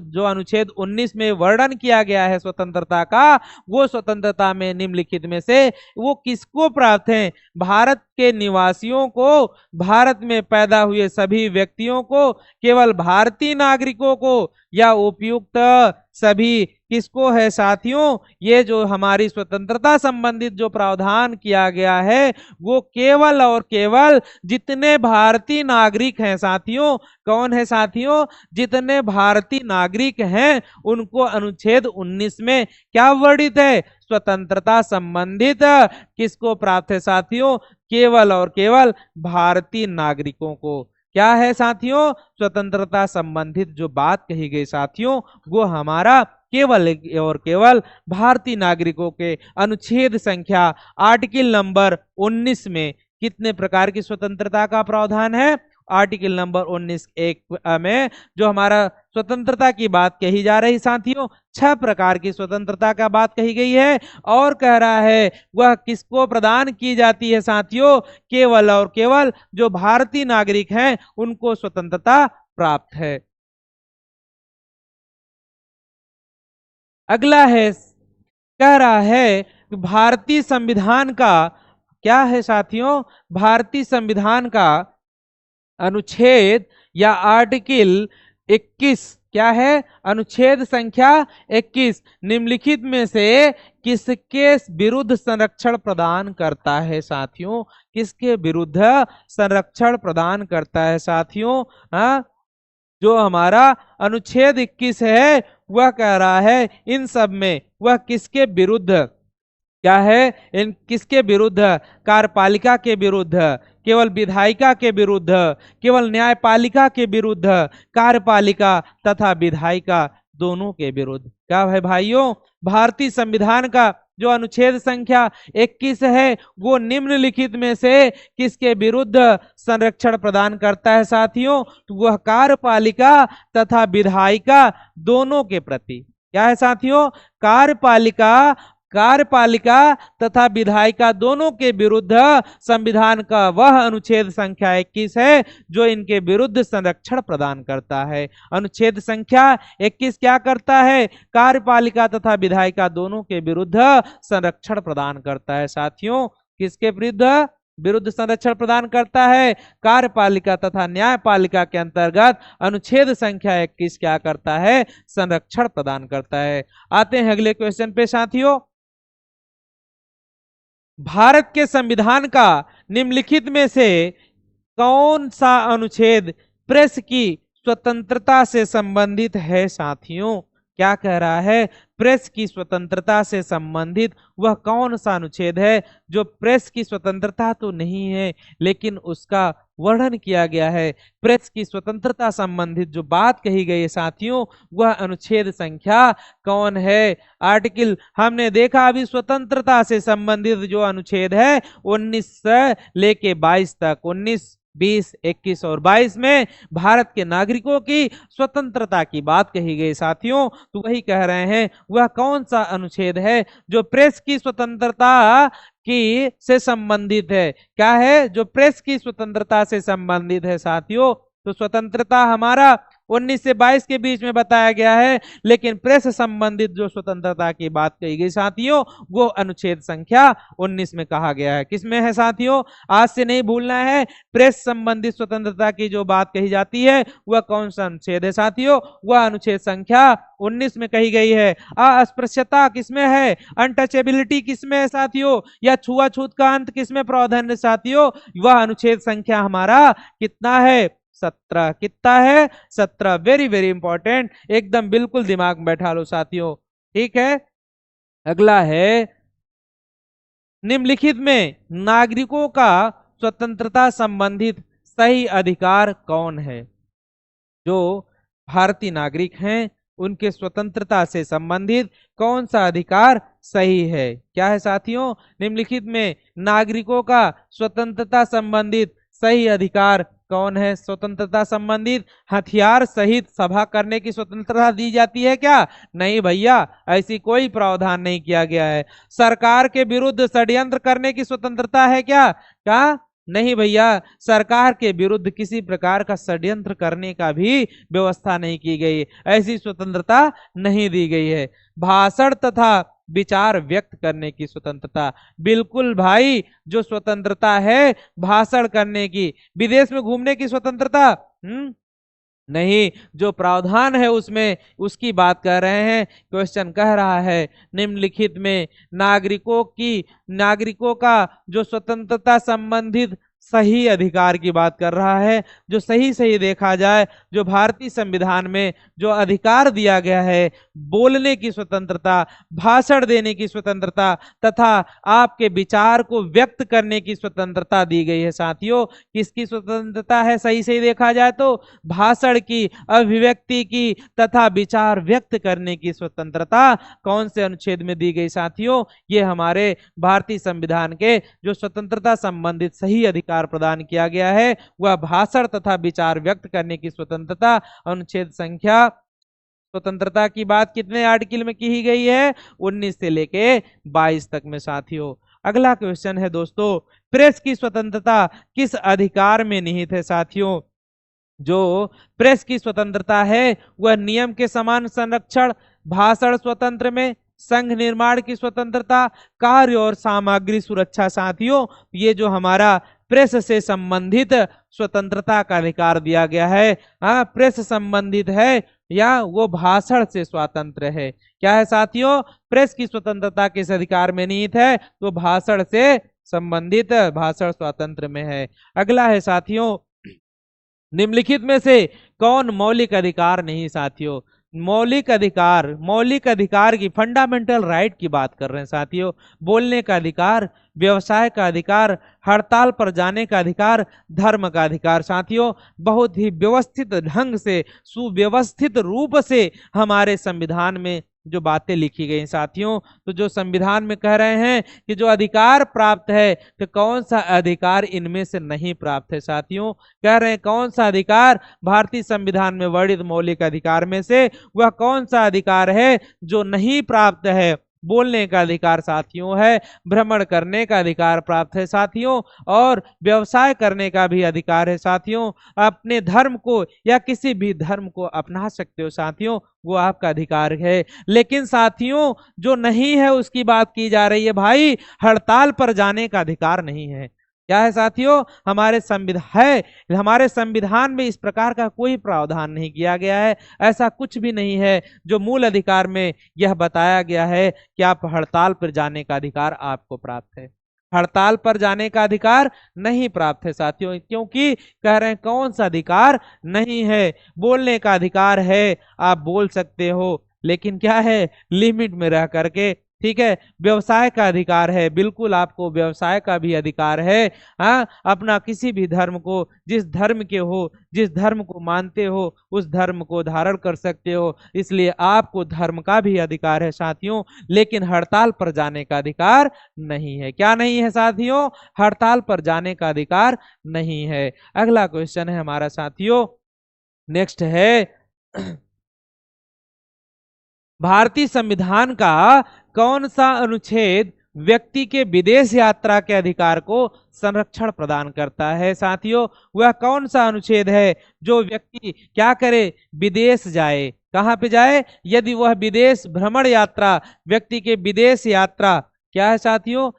जो अनुच्छेद 19 में वर्णन किया गया है स्वतंत्रता का, वो स्वतंत्रता में निम्नलिखित में से वो किसको प्राप्त है? भारत के निवासियों को, भारत में पैदा हुए सभी व्यक्तियों को, केवल भारतीय नागरिकों को, या उपयुक्त सभी किसको है साथियों? ये जो हमारी स्वतंत्रता संबंधित जो प्रावधान किया गया है, वो केवल और केवल जितने भारतीय नागरिक हैं साथियों, कौन है साथियों? जितने भारतीय नागरिक हैं उनको अनुच्छेद 19 में क्या वर्णित है? स्वतंत्रता संबंधित किसको प्राप्त है साथियों? केवल और केवल भारतीय नागरिकों को। क्या है साथियों? स्वतंत्रता संबंधित जो बात कही गई साथियों, वो हमारा केवल और केवल भारतीय नागरिकों के अनुच्छेद संख्या आर्टिकल नंबर 19 में कितने प्रकार की स्वतंत्रता का प्रावधान है? आर्टिकल नंबर 19(1) में जो हमारा स्वतंत्रता की बात कही जा रही साथियों, 6 प्रकार की स्वतंत्रता का बात कही गई है, और कह रहा है वह किसको प्रदान की जाती है साथियों? केवल और केवल जो भारतीय नागरिक हैं उनको स्वतंत्रता प्राप्त है। अगला है, कह रहा है कि भारतीय संविधान का क्या है साथियों? भारतीय संविधान का अनुच्छेद या आर्टिकल 21 क्या है? अनुच्छेद संख्या 21 निम्नलिखित में से किसके विरुद्ध संरक्षण प्रदान करता है साथियों? किसके विरुद्ध संरक्षण प्रदान करता है साथियों? जो हमारा अनुच्छेद 21 है, वह कह रहा है इन सब में वह किसके विरुद्ध क्या है? इन किसके विरुद्ध? कार्यपालिका के विरुद्ध, केवल विधायिका के विरुद्ध, केवल न्यायपालिका के विरुद्ध, कार्यपालिका तथा विधायिका दोनों के विरुद्ध। क्या है भाइयों? भारतीय संविधान का जो अनुच्छेद संख्या 21 है, वो निम्नलिखित में से किसके विरुद्ध संरक्षण प्रदान करता है साथियों? तो वह कार्यपालिका तथा विधायिका दोनों के प्रति। क्या है साथियों? कार्यपालिका तथा विधायिका दोनों के विरुद्ध संविधान का वह अनुच्छेद संख्या 21 है जो इनके विरुद्ध संरक्षण प्रदान करता है। अनुच्छेद संख्या 21 क्या करता है? कार्यपालिका तथा विधायिका दोनों के विरुद्ध संरक्षण प्रदान करता है साथियों। किसके विरुद्ध संरक्षण प्रदान करता है? कार्यपालिका तथा न्यायपालिका के अंतर्गत अनुच्छेद संख्या 21 क्या करता है? संरक्षण प्रदान करता है। आते हैं अगले क्वेश्चन पे साथियों। भारत के संविधान का निम्नलिखित में से कौन सा अनुच्छेद प्रेस की स्वतंत्रता से संबंधित है साथियों? क्या कह रहा है? प्रेस की स्वतंत्रता से संबंधित वह कौन सा अनुच्छेद है जो प्रेस की स्वतंत्रता तो नहीं है लेकिन उसका वर्णन किया गया है? प्रेस की स्वतंत्रता संबंधित जो बात कही गई है साथियों, वह अनुच्छेद संख्या कौन है? आर्टिकल हमने देखा अभी स्वतंत्रता से संबंधित जो अनुच्छेद है 19 से लेके 22 तक, 19, 20, 21 और 22 में भारत के नागरिकों की स्वतंत्रता की बात कही गई साथियों। तो वही कह रहे हैं वह कौन सा अनुच्छेद है जो प्रेस की स्वतंत्रता की से संबंधित है? क्या है? जो प्रेस की स्वतंत्रता से संबंधित है साथियों। तो स्वतंत्रता हमारा 19 से 22 के बीच में बताया गया है, लेकिन प्रेस संबंधित जो स्वतंत्रता की बात कही गई साथियों, वो अनुच्छेद संख्या 19 में कहा गया है। किसमें है साथियों? आज से नहीं भूलना है। प्रेस संबंधित स्वतंत्रता की जो बात कही जाती है वह कौन सा अनुच्छेद है साथियों? वह अनुच्छेद संख्या 19 में कही गई है। अस्पृश्यता किसमें है? अनटचेबिलिटी किसमें है साथियों? या छुआछूत का अंत किसमें प्रावधान है साथियों? वह अनुच्छेद संख्या हमारा कितना है? 17। कितना है? 17। वेरी वेरी इंपॉर्टेंट, एकदम बिल्कुल दिमाग में बैठा लो साथियों। ठीक है, अगला है निम्नलिखित में नागरिकों का स्वतंत्रता संबंधित सही अधिकार कौन है? जो भारतीय नागरिक हैं उनके स्वतंत्रता से संबंधित कौन सा अधिकार सही है। क्या है साथियों? निम्नलिखित में नागरिकों का स्वतंत्रता संबंधित सही अधिकार कौन है? स्वतंत्रता संबंधित हथियार सहित सभा करने की स्वतंत्रता दी जाती है क्या? नहीं भैया, ऐसी कोई प्रावधान नहीं किया गया है। सरकार के विरुद्ध षड्यंत्र करने की स्वतंत्रता है क्या? क्या? नहीं भैया, सरकार के विरुद्ध किसी प्रकार का षड्यंत्र करने का भी व्यवस्था नहीं की गई, ऐसी स्वतंत्रता नहीं दी गई है। भाषण तथा विचार व्यक्त करने की स्वतंत्रता, बिल्कुल भाई, जो स्वतंत्रता है भाषण करने की, विदेश में घूमने की स्वतंत्रता नहीं, जो प्रावधान है उसमें उसकी बात कर रहे हैं। क्वेश्चन कह रहा है निम्नलिखित में नागरिकों का जो स्वतंत्रता संबंधित सही अधिकार की बात कर रहा है। जो सही सही देखा जाए, जो भारतीय संविधान में जो अधिकार दिया गया है, बोलने की स्वतंत्रता, भाषण देने की स्वतंत्रता तथा आपके विचार को व्यक्त करने की स्वतंत्रता दी गई है। साथियों, किसकी स्वतंत्रता है? सही सही देखा जाए तो भाषण की, अभिव्यक्ति की तथा विचार व्यक्त करने की स्वतंत्रता कौन से अनुच्छेद में दी गई? साथियों, ये हमारे भारतीय संविधान के जो स्वतंत्रता संबंधित सही अधिकार प्रदान किया गया है वह भाषण तथा विचार व्यक्त करने की स्वतंत्रता, अनुच्छेद संख्या, स्वतंत्रता की बात कितने आर्टिकल में की गई है? 19 से लेके 22 तक में। साथियों, अगला क्वेश्चन है दोस्तों, प्रेस की स्वतंत्रता किस अधिकार में निहित है? साथियों, जो प्रेस की स्वतंत्रता है वह नियम के समान संरक्षण, भाषण स्वतंत्र में, संघ निर्माण की स्वतंत्रता, कार्य और सामग्री सुरक्षा। साथियों, ये जो हमारा प्रेस से संबंधित स्वतंत्रता का अधिकार दिया गया है, हाँ, प्रेस संबंधित है या वो भाषण से स्वतंत्र है? क्या है साथियों? प्रेस की स्वतंत्रता किस अधिकार में निहित है? तो भाषण से संबंधित, भाषण स्वतंत्र में है। अगला है साथियों, निम्नलिखित में से कौन मौलिक अधिकार नहीं? साथियों, मौलिक अधिकार की, फंडामेंटल राइट की बात कर रहे हैं साथियों। बोलने का अधिकार, व्यवसाय का अधिकार, हड़ताल पर जाने का अधिकार, धर्म का अधिकार। साथियों, बहुत ही व्यवस्थित ढंग से, सुव्यवस्थित रूप से हमारे संविधान में जो बातें लिखी गई साथियों, तो जो संविधान में कह रहे हैं कि जो अधिकार प्राप्त है, तो कौन सा अधिकार इनमें से नहीं प्राप्त है? साथियों, कह रहे हैं कौन सा अधिकार भारतीय संविधान में वर्णित मौलिक अधिकार में से वह कौन सा अधिकार है जो नहीं प्राप्त है? बोलने का अधिकार साथियों है, भ्रमण करने का अधिकार प्राप्त है साथियों, और व्यवसाय करने का भी अधिकार है साथियों। अपने धर्म को या किसी भी धर्म को अपना सकते हो साथियों, वो आपका अधिकार है। लेकिन साथियों, जो नहीं है उसकी बात की जा रही है भाई, हड़ताल पर जाने का अधिकार नहीं है। क्या है साथियों? हमारे संविधान में इस प्रकार का कोई प्रावधान नहीं किया गया है। ऐसा कुछ भी नहीं है जो मूल अधिकार में यह बताया गया है कि आप हड़ताल पर जाने का अधिकार आपको प्राप्त है। हड़ताल पर जाने का अधिकार नहीं प्राप्त है साथियों, क्योंकि कह रहे हैं कौन सा अधिकार नहीं है? बोलने का अधिकार है, आप बोल सकते हो, लेकिन क्या है? लिमिट में रह करके, ठीक है। व्यवसाय का अधिकार है, बिल्कुल आपको व्यवसाय का भी अधिकार है। हाँ, अपना किसी भी धर्म को, जिस धर्म के हो, जिस धर्म को मानते हो, उस धर्म को धारण कर सकते हो, इसलिए आपको धर्म का भी अधिकार है साथियों। लेकिन हड़ताल पर जाने का अधिकार नहीं है। क्या नहीं है साथियों? हड़ताल पर जाने का अधिकार नहीं है। अगला क्वेश्चन है हमारा साथियों, नेक्स्ट है, भारतीय संविधान का कौन सा अनुच्छेद व्यक्ति के विदेश यात्रा के अधिकार को संरक्षण प्रदान करता है? साथियों, वह कौन सा अनुच्छेद है जो व्यक्ति क्या करे? विदेश जाए। कहां पे जाए? यदि वह विदेश भ्रमण यात्रा, व्यक्ति के विदेश यात्रा, क्या है साथियों?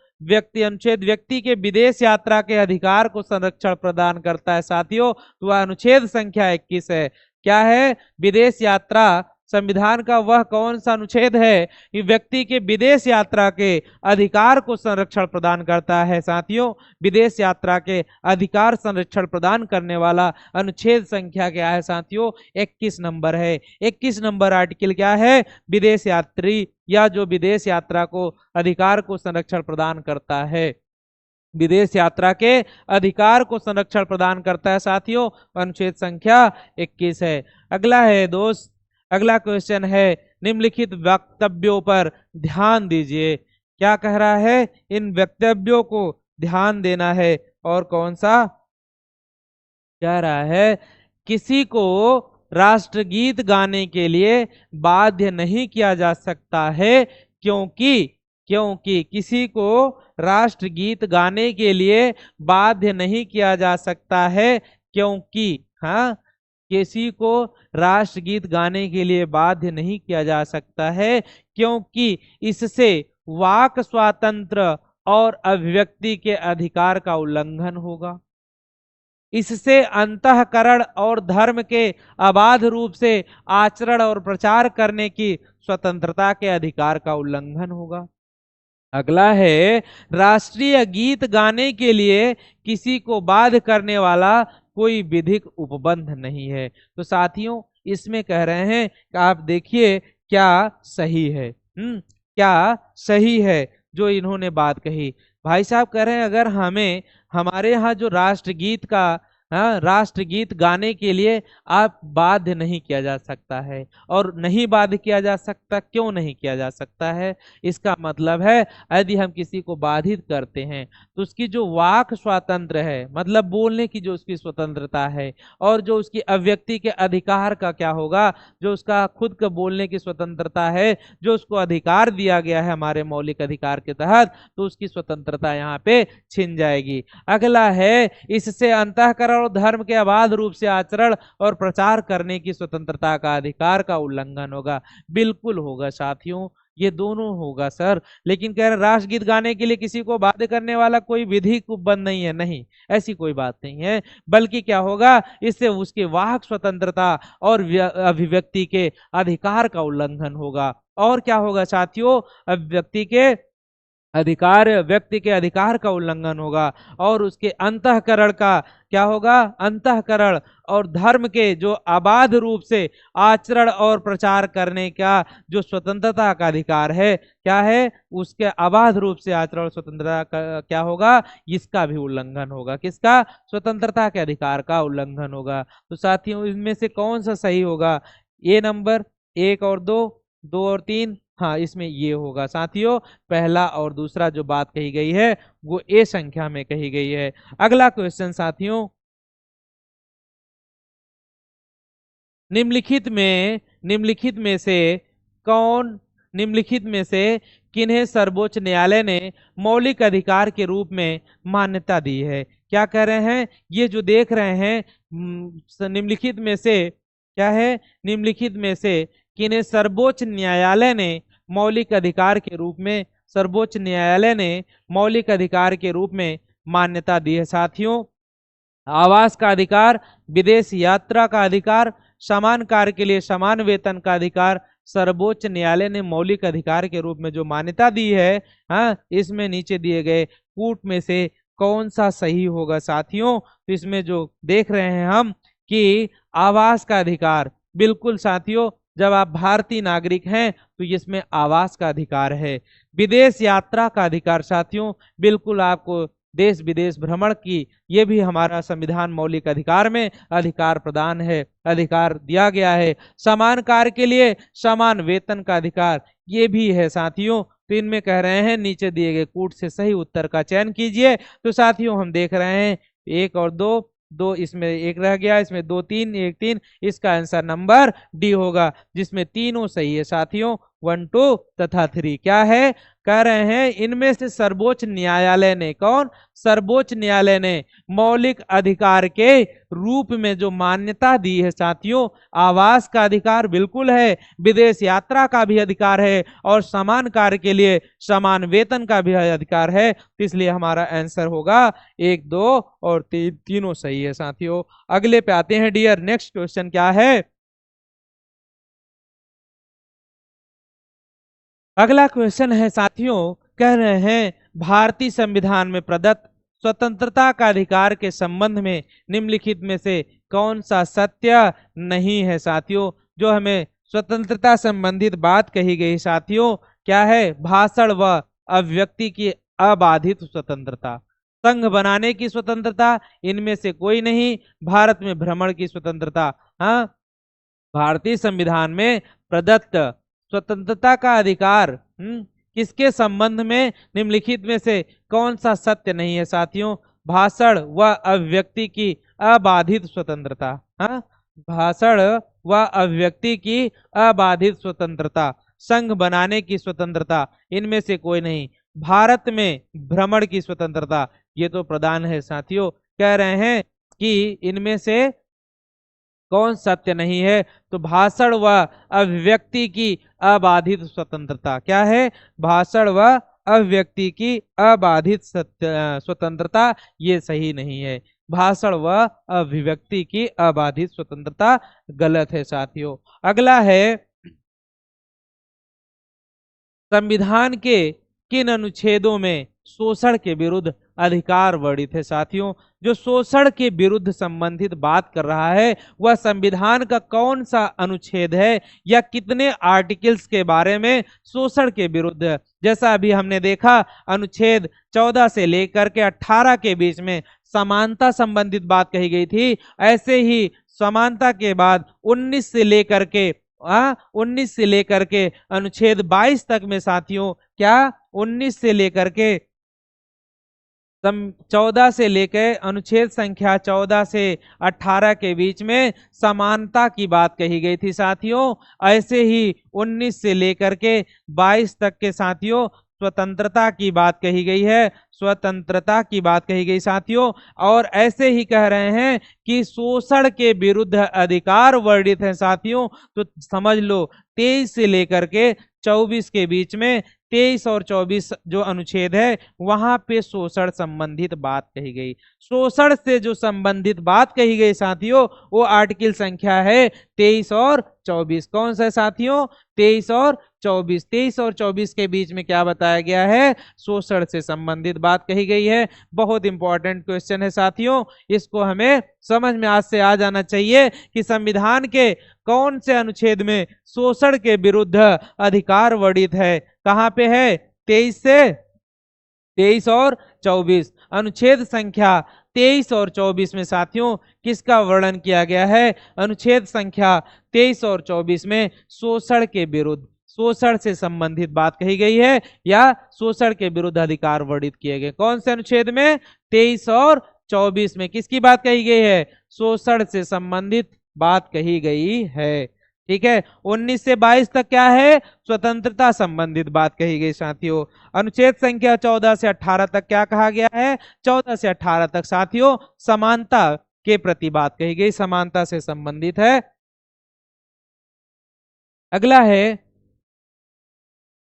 अनुच्छेद व्यक्ति के विदेश यात्रा के अधिकार को संरक्षण प्रदान करता है साथियों, तो वह अनुच्छेद संख्या 21 है। क्या है? विदेश यात्रा। संविधान का वह कौन सा अनुच्छेद है कि व्यक्ति के विदेश यात्रा के अधिकार को संरक्षण प्रदान करता है? साथियों, विदेश यात्रा के अधिकार संरक्षण प्रदान करने वाला अनुच्छेद संख्या क्या है साथियों? 21 नंबर है। 21 नंबर आर्टिकल क्या है? विदेश यात्री या जो विदेश यात्रा को अधिकार को संरक्षण प्रदान करता है, विदेश यात्रा के अधिकार को संरक्षण प्रदान करता है साथियों, अनुच्छेद संख्या 21 है। अगला है दोस्त, अगला क्वेश्चन है, निम्नलिखित वक्तव्यों पर ध्यान दीजिए। क्या कह रहा है? इन वक्तव्यों को ध्यान देना है। और कौन सा कह रहा है? किसी को राष्ट्रगीत गाने के लिए बाध्य नहीं किया जा सकता है, क्योंकि क्योंकि किसी को राष्ट्रगीत गाने के लिए बाध्य नहीं किया जा सकता है, क्योंकि हाँ, किसी को राष्ट्रगीत गाने के लिए बाध्य नहीं किया जा सकता है, क्योंकि इससे वाक स्वातंत्र्य और अभिव्यक्ति के अधिकार का उल्लंघन होगा। इससे अंतःकरण और धर्म के अबाध रूप से आचरण और प्रचार करने की स्वतंत्रता के अधिकार का उल्लंघन होगा। अगला है, राष्ट्रीय गीत गाने के लिए किसी को बाध्य करने वाला कोई विधिक उपबंध नहीं है। तो साथियों, इसमें कह रहे हैं कि आप देखिए क्या सही है। क्या सही है जो इन्होंने बात कही। भाई साहब कह रहे हैं अगर हमें हमारे यहाँ जो राष्ट्रगीत का राष्ट्रगीत गाने के लिए आप बाध्य नहीं किया जा सकता है। और नहीं बाध्य किया जा सकता, क्यों नहीं किया जा सकता है? इसका मतलब है यदि हम किसी को बाधित करते हैं तो उसकी जो वाक स्वातंत्र्य है, मतलब बोलने की जो उसकी स्वतंत्रता है, और जो उसकी अभिव्यक्ति के अधिकार का क्या होगा, जो उसका खुद का बोलने की स्वतंत्रता है, जो उसको अधिकार दिया गया है हमारे मौलिक अधिकार के तहत, तो उसकी स्वतंत्रता यहाँ पे छिन जाएगी। अगला है, इससे अंतःकरण और धर्म के अबाध रूप से आचरण और प्रचार करने की स्वतंत्रता का अधिकार का उल्लंघन होगा। बिल्कुल होगा साथियों, ये दोनों होगा सर। लेकिन कह रहे राष्ट्रगीत गाने के लिए किसी को बाध्य करने वाला कोई विधिक उपबंध नहीं है। नहीं, ऐसी कोई बात नहीं है, बल्कि क्या होगा, इससे उसके वाक स्वतंत्रता और अभिव्यक्ति के अधिकार का उल्लंघन होगा। और क्या होगा साथियों? अभिव्यक्ति के अधिकार, व्यक्ति के अधिकार का उल्लंघन होगा। और उसके अंतःकरण का क्या होगा? अंतःकरण और धर्म के जो अबाध रूप से आचरण और प्रचार करने का जो स्वतंत्रता का अधिकार है, क्या है? उसके अबाध रूप से आचरण और स्वतंत्रता का क्या होगा? इसका भी उल्लंघन होगा। किसका? स्वतंत्रता के अधिकार का उल्लंघन होगा। तो साथियों, इनमें से कौन सा सही होगा? ए नंबर, 1 और 2, 2 और 3। हाँ, इसमें ये होगा साथियों। पहला और दूसरा जो बात कही गई है वो ए संख्या में कही गई है। अगला क्वेश्चन साथियों, निम्नलिखित में से कौन निम्नलिखित में से किन्हें सर्वोच्च न्यायालय ने मौलिक अधिकार के रूप में मान्यता दी है? क्या कह रहे हैं? ये जो देख रहे हैं, निम्नलिखित में से क्या है? निम्नलिखित में से किन्हें सर्वोच्च न्यायालय ने मौलिक अधिकार के रूप में सर्वोच्च न्यायालय ने मौलिक अधिकार के रूप में मान्यता दी है साथियों? आवास का अधिकार, विदेश यात्रा का अधिकार, समान कार्य के लिए समान वेतन का अधिकार सर्वोच्च न्यायालय ने मौलिक अधिकार के रूप में जो मान्यता दी है। हाँ, इसमें नीचे दिए गए कूट में से कौन सा सही होगा साथियों? तो इसमें जो देख रहे हैं हम कि आवास का अधिकार, बिल्कुल साथियों, जब आप भारतीय नागरिक हैं तो इसमें आवास का अधिकार है। विदेश यात्रा का अधिकार साथियों, बिल्कुल आपको देश विदेश भ्रमण की, ये भी हमारा संविधान मौलिक अधिकार में अधिकार प्रदान है, अधिकार दिया गया है। समान कार्य के लिए समान वेतन का अधिकार, ये भी है साथियों। तो इनमें कह रहे हैं नीचे दिए गए कूट से सही उत्तर का चयन कीजिए। तो साथियों, हम देख रहे हैं 1 और 2, 2 इसमें 1 रह गया, इसमें 2 3, 1 3, इसका आंसर नंबर डी होगा, जिसमें तीनों सही है साथियों, 1 2 तथा 3। क्या है? कह रहे हैं इनमें से सर्वोच्च न्यायालय ने, कौन? सर्वोच्च न्यायालय ने मौलिक अधिकार के रूप में जो मान्यता दी है साथियों, आवास का अधिकार बिल्कुल है, विदेश यात्रा का भी अधिकार है, और समान कार्य के लिए समान वेतन का भी अधिकार है। तो इसलिए हमारा आंसर होगा 1 2 और 3, तीनों सही है साथियों। अगले पे आते हैं डियर। नेक्स्ट क्वेश्चन क्या है? अगला क्वेश्चन है साथियों, कह रहे हैं भारतीय संविधान में प्रदत्त स्वतंत्रता का अधिकार के संबंध में निम्नलिखित में से कौन सा सत्य नहीं है साथियों? जो हमें स्वतंत्रता संबंधित बात कही गई साथियों, क्या है? भाषण व अभिव्यक्ति की अबाधित स्वतंत्रता, संघ बनाने की स्वतंत्रता, इनमें से कोई नहीं। भारत में भ्रमण की स्वतंत्रता। हाँ, भारतीय संविधान में प्रदत्त स्वतंत्रता का अधिकार किसके संबंध में निम्नलिखित में से कौन सा सत्य नहीं है साथियों? भाषण व अभिव्यक्ति की अबाधित स्वतंत्रता। हाँ, भाषण व अभिव्यक्ति की अबाधित स्वतंत्रता, संघ बनाने की स्वतंत्रता, इनमें से कोई नहीं। भारत में भ्रमण की स्वतंत्रता, ये तो प्रदान है साथियों। कह रहे हैं कि इनमें से कौन सत्य नहीं है? तो भाषण व अभिव्यक्ति की अबाधित स्वतंत्रता। क्या है? भाषण व अभिव्यक्ति की अबाधित स्वतंत्रता, ये सही नहीं है। भाषण व अभिव्यक्ति की अबाधित स्वतंत्रता गलत है साथियों। अगला है, संविधान के किन अनुच्छेदों में शोषण के विरुद्ध अधिकार वर्णित है साथियों? जो शोषण के विरुद्ध संबंधित बात कर रहा है वह संविधान का कौन सा अनुच्छेद है या कितने आर्टिकल्स के बारे में शोषण के विरुद्ध? जैसा अभी हमने देखा, अनुच्छेद 14 से लेकर के 18 के बीच में समानता संबंधित बात कही गई थी। ऐसे ही समानता के बाद 19 से लेकर के अनुच्छेद 22 तक में साथियों, क्या 19 से लेकर के 14 से लेकर अनुच्छेद संख्या 14 से 18 के बीच में समानता की बात कही गई थी साथियों। ऐसे ही 19 से लेकर के 22 तक के साथियों स्वतंत्रता की बात कही गई है, स्वतंत्रता की बात कही गई साथियों। और ऐसे ही कह रहे हैं कि शोषण के विरुद्ध अधिकार वर्णित है साथियों। तो समझ लो 23 से लेकर के 24 के बीच में 23 और 24 जो अनुच्छेद है वहां पे शोषण संबंधित बात कही गई। शोषण से जो संबंधित बात कही गई साथियों वो आर्टिकल संख्या है 23 और 24। कौन सा साथियों? 23 और 24। 23 और 24 के बीच में क्या बताया गया है? शोषण से संबंधित बात कही गई है। बहुत इंपॉर्टेंट क्वेश्चन है साथियों, इसको हमें समझ में आज से आ जाना चाहिए कि संविधान के कौन से अनुच्छेद में शोषण के विरुद्ध अधिकार वर्णित है। कहां पे है? 23 और 24। अनुच्छेद संख्या 23 और 24 में साथियों किसका वर्णन किया गया है? अनुच्छेद संख्या 23 और 24 में शोषण के विरुद्ध, शोषण से संबंधित बात कही गई है या शोषण के विरुद्ध अधिकार वर्णित किए गए। कौन से अनुच्छेद में? 23 और 24 में किसकी बात कही गई है? शोषण से संबंधित बात कही गई है। ठीक है। 19 से 22 तक क्या है? स्वतंत्रता संबंधित बात कही गई साथियों। अनुच्छेद संख्या 14 से 18 तक क्या कहा गया है? 14 से 18 तक साथियों समानता के प्रति बात कही गई, समानता से संबंधित है। अगला है,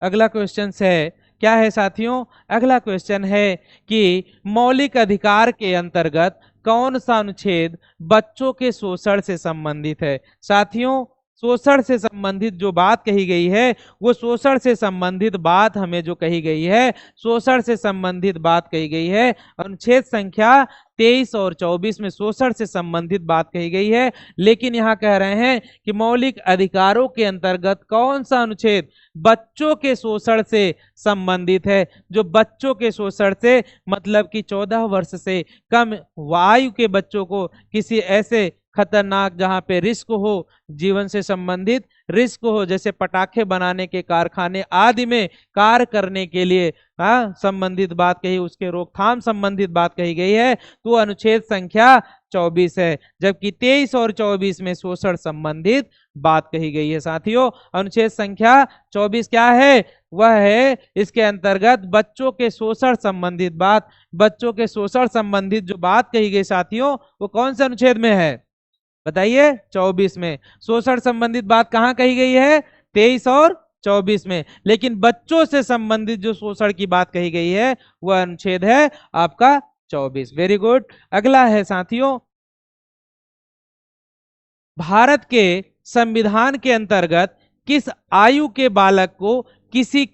अगला क्वेश्चन है, क्या है साथियों? अगला क्वेश्चन है कि मौलिक अधिकार के अंतर्गत कौन सा अनुच्छेद बच्चों के शोषण से संबंधित है? साथियों शोषण से संबंधित जो बात कही गई है वो शोषण से संबंधित बात हमें जो कही गई है, शोषण से संबंधित बात कही गई है अनुच्छेद संख्या 23 और 24 में शोषण से संबंधित बात कही गई है। लेकिन यहाँ कह रहे हैं कि मौलिक अधिकारों के अंतर्गत कौन सा अनुच्छेद बच्चों के शोषण से संबंधित है? जो बच्चों के शोषण से मतलब कि 14 वर्ष से कम आयु के बच्चों को किसी ऐसे खतरनाक, जहां पे रिस्क हो, जीवन से संबंधित रिस्क हो, जैसे पटाखे बनाने के कारखाने आदि में कार्य करने के लिए संबंधित बात कही, उसके रोकथाम संबंधित बात कही गई है, तो अनुच्छेद संख्या 24 है। जबकि 23 और 24 में शोषण संबंधित बात कही गई है साथियों। अनुच्छेद संख्या 24 क्या है? वह है इसके अंतर्गत बच्चों के शोषण संबंधित बात, बच्चों के शोषण संबंधित जो बात कही गई साथियों वो कौन से अनुच्छेद में है? बताइए। 24 में। शोषण संबंधित बात कहां कही गई है? 23 और 24 में। लेकिन बच्चों से संबंधित जो शोषण की बात कही गई है वह अनुच्छेद है आपका 24। Very good. अगला है साथियों, भारत के संविधान के अंतर्गत किस आयु के बालक को किसी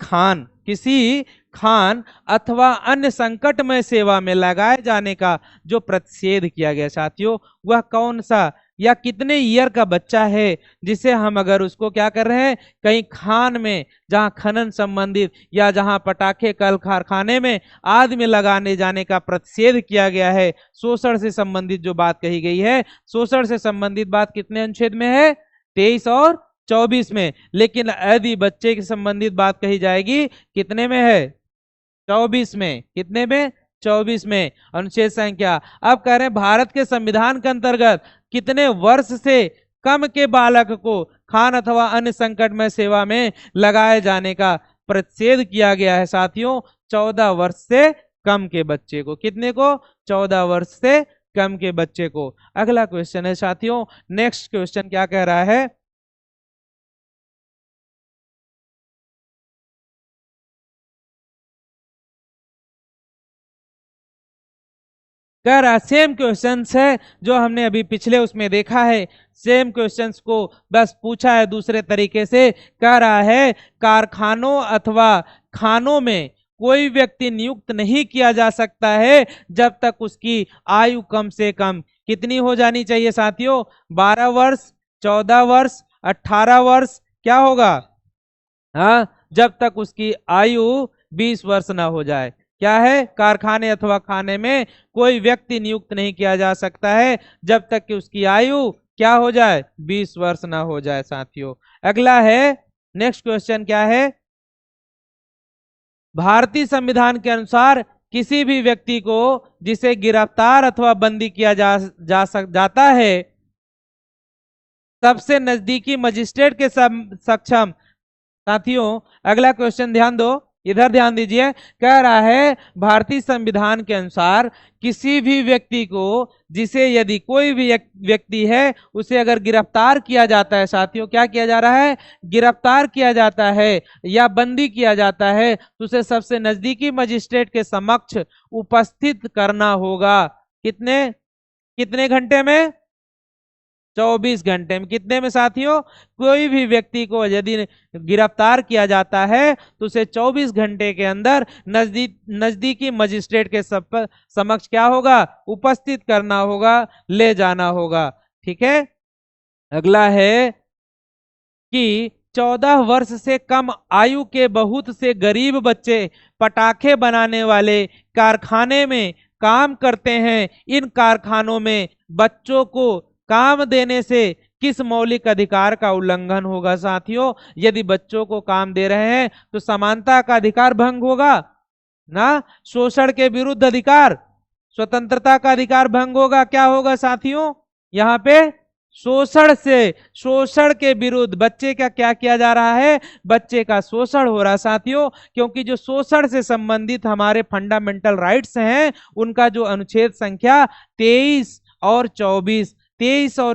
खान अथवा अन्य संकटमय सेवा में लगाए जाने का जो प्रतिषेध किया गया साथियों वह कौन सा या कितने ईयर का बच्चा है जिसे हम अगर उसको क्या कर रहे हैं, कहीं खान में जहां खनन संबंधित या जहां पटाखे कल कारखाने में आदि में लगाने जाने का प्रतिषेध किया गया है। शोषण से संबंधित जो बात कही गई है, शोषण से संबंधित बात कितने अनुच्छेद में है? 23 और 24 में। लेकिन यदि बच्चे के संबंधित बात कही जाएगी कितने में है? 24 में। कितने में? 24 में। अनुच्छेद संख्या, अब कह रहे हैं भारत के संविधान के अंतर्गत कितने वर्ष से कम के बालक को खान अथवा अन्य संकटमय सेवा में लगाए जाने का प्रतिषेध किया गया है साथियों? 14 वर्ष से कम के बच्चे को। कितने को? 14 वर्ष से कम के बच्चे को। अगला क्वेश्चन है साथियों, नेक्स्ट क्वेश्चन क्या कह रहा है? कह रहा सेम क्वेश्चंस है जो हमने अभी पिछले उसमें देखा है, सेम क्वेश्चंस को बस पूछा है दूसरे तरीके से। कह रहा है कारखानों अथवा खानों में कोई व्यक्ति नियुक्त नहीं किया जा सकता है जब तक उसकी आयु कम से कम कितनी हो जानी चाहिए साथियों? 12 वर्ष, 14 वर्ष, 18 वर्ष, क्या होगा? हाँ, जब तक उसकी आयु 20 वर्ष ना हो जाए। क्या है? कारखाने अथवा खाने में कोई व्यक्ति नियुक्त नहीं किया जा सकता है जब तक कि उसकी आयु क्या हो जाए? 20 वर्ष ना हो जाए साथियों। अगला है, नेक्स्ट क्वेश्चन क्या है? भारतीय संविधान के अनुसार किसी भी व्यक्ति को जिसे गिरफ्तार अथवा बंदी किया जाता है सबसे नजदीकी मजिस्ट्रेट के सक्षम। साथियों अगला क्वेश्चन ध्यान दो, इधर ध्यान दीजिए। कह रहा है भारतीय संविधान के अनुसार किसी भी व्यक्ति को जिसे यदि कोई भी व्यक्ति है उसे अगर गिरफ्तार किया जाता है साथियों, क्या किया जा रहा है? गिरफ्तार किया जाता है या बंदी किया जाता है तो उसे सबसे नजदीकी मजिस्ट्रेट के समक्ष उपस्थित करना होगा। कितने कितने घंटे में? 24 घंटे में। कितने में साथियों? कोई भी व्यक्ति को यदि गिरफ्तार किया जाता है तो उसे 24 घंटे के अंदर नजदीकी मजिस्ट्रेट के समक्ष क्या होगा? उपस्थित करना होगा, ले जाना होगा। ठीक है। अगला है कि 14 वर्ष से कम आयु के बहुत से गरीब बच्चे पटाखे बनाने वाले कारखाने में काम करते हैं। इन कारखानों में बच्चों को काम देने से किस मौलिक अधिकार का उल्लंघन होगा साथियों? यदि बच्चों को काम दे रहे हैं तो समानता का अधिकार भंग होगा ना, शोषण के विरुद्ध अधिकार, स्वतंत्रता का अधिकार भंग होगा। क्या होगा साथियों? यहाँ पे शोषण के विरुद्ध बच्चे का क्या किया जा रहा है? बच्चे का शोषण हो रहा है साथियों। क्योंकि जो शोषण से संबंधित हमारे फंडामेंटल राइट्स हैं उनका जो अनुच्छेद संख्या 23 और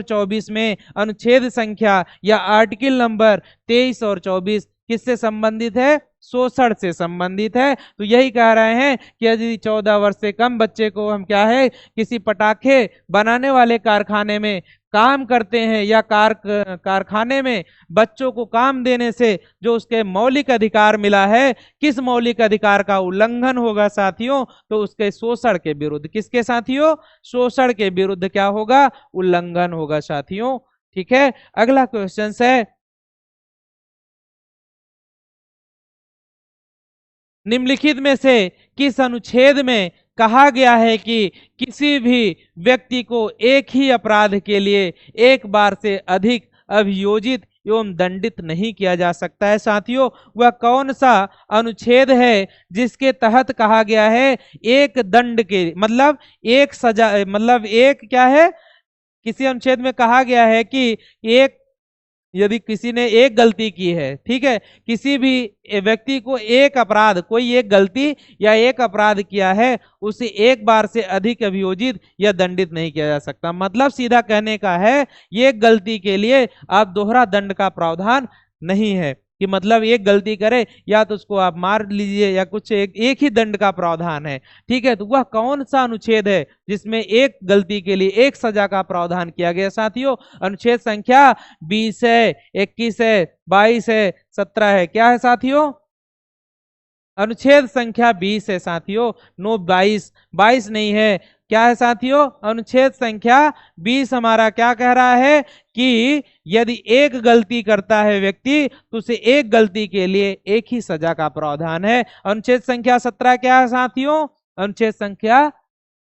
24 में अनुच्छेद संख्या या आर्टिकल नंबर 23 और 24 किससे संबंधित है? शोषण से संबंधित है। तो यही कह रहे हैं कि यदि 14 वर्ष से कम बच्चे को हम क्या है किसी पटाखे बनाने वाले कारखाने में काम करते हैं या कारखाने में बच्चों को काम देने से जो उसके मौलिक अधिकार मिला है, किस मौलिक अधिकार का उल्लंघन होगा साथियों? तो उसके शोषण के विरुद्ध। किसके साथियों? शोषण के विरुद्ध क्या होगा? उल्लंघन होगा साथियों। ठीक है। अगला क्वेश्चन है, निम्नलिखित में से किस अनुच्छेद में कहा गया है कि किसी भी व्यक्ति को एक ही अपराध के लिए एक बार से अधिक अभियोजित एवं दंडित नहीं किया जा सकता है साथियों? वह कौन सा अनुच्छेद है जिसके तहत कहा गया है एक दंड के मतलब एक सजा, मतलब एक क्या है, किसी अनुच्छेद में कहा गया है कि एक यदि किसी ने एक गलती की है, ठीक है, किसी भी व्यक्ति को एक अपराध, कोई एक गलती या एक अपराध किया है, उसे एक बार से अधिक अभियोजित या दंडित नहीं किया जा सकता। मतलब सीधा कहने का है ये गलती के लिए आप दोहरा दंड का प्रावधान नहीं है कि मतलब एक गलती करे या तो उसको आप मार लीजिए या कुछ, एक ही दंड का प्रावधान है। ठीक है। तो वह कौन सा अनुच्छेद है जिसमें एक गलती के लिए एक सजा का प्रावधान किया गया साथियों? अनुच्छेद संख्या 20 है, 21 है, 22 है, 17 है। क्या है साथियों? अनुच्छेद संख्या 20 है साथियों। नो 22 नहीं है। क्या है साथियों? अनुच्छेद संख्या 20 हमारा क्या कह रहा है कि यदि एक गलती करता है व्यक्ति तो उसे एक गलती के लिए एक ही सजा का प्रावधान है। अनुच्छेद संख्या 17 क्या है साथियों? अनुच्छेद संख्या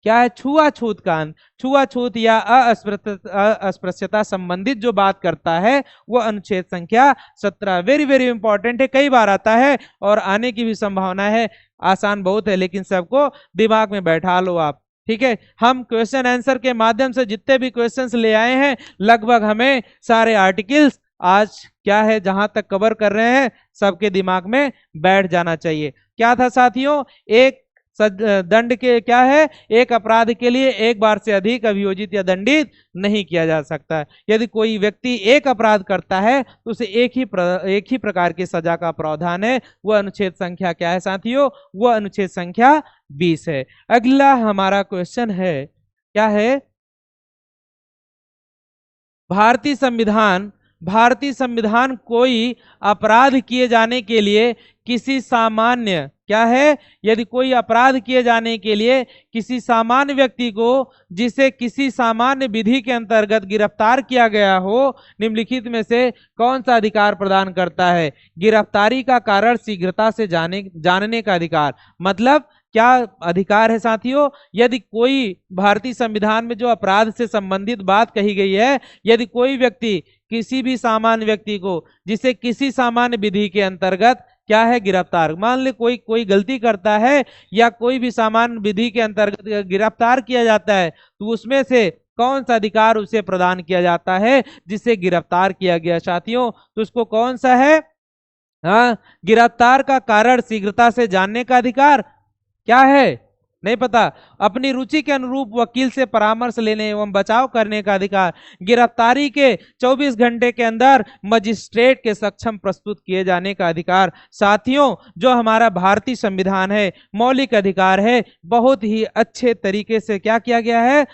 क्या है, छुआछूत कांड। छुआछूत या अस्पृश्यता संबंधित जो बात करता है वो अनुच्छेद संख्या 17। वेरी वेरी इंपॉर्टेंट है, कई बार आता है और आने की भी संभावना है। आसान बहुत है लेकिन सबको दिमाग में बैठा लो आप, ठीक है। हम क्वेश्चन आंसर के माध्यम से जितने भी क्वेश्चंस ले आए हैं लगभग हमें सारे आर्टिकल्स आज क्या है जहां तक कवर कर रहे हैं सबके दिमाग में बैठ जाना चाहिए। क्या था साथियों, एक दंड के क्या है, एक अपराध के लिए एक बार से अधिक अभियोजित या दंडित नहीं किया जा सकता है। यदि कोई व्यक्ति एक अपराध करता है तो उसे एक ही प्रकार की सजा का प्रावधान है। वह अनुच्छेद संख्या क्या है साथियों, वह अनुच्छेद संख्या 20 है। अगला हमारा क्वेश्चन है, क्या है, भारतीय संविधान कोई अपराध किए जाने के लिए किसी सामान्य, क्या है, यदि कोई अपराध किए जाने के लिए किसी सामान्य व्यक्ति को जिसे किसी सामान्य विधि के अंतर्गत गिरफ्तार किया गया हो निम्नलिखित में से कौन सा अधिकार प्रदान करता है। गिरफ्तारी का कारण शीघ्रता से जानने का अधिकार। मतलब क्या अधिकार है साथियों, यदि कोई भारतीय संविधान में जो अपराध से संबंधित बात कही गई है, यदि कोई व्यक्ति किसी भी सामान्य व्यक्ति को जिसे किसी सामान्य विधि के अंतर्गत क्या है गिरफ्तार, मान ले कोई गलती करता है या कोई भी सामान्य विधि के अंतर्गत गिरफ्तार किया जाता है तो उसमें से कौन सा अधिकार उसे प्रदान किया जाता है जिसे गिरफ्तार किया गया साथियों, तो उसको कौन सा है, हाँ, गिरफ्तार का कारण शीघ्रता से जानने का अधिकार। क्या है नहीं पता, अपनी रुचि के अनुरूप वकील से परामर्श लेने एवं बचाव करने का अधिकार। गिरफ्तारी के 24 घंटे के अंदर मजिस्ट्रेट के सक्षम प्रस्तुत किए जाने का अधिकार। साथियों जो हमारा भारतीय संविधान है, मौलिक अधिकार है, बहुत ही अच्छे तरीके से क्या किया गया है,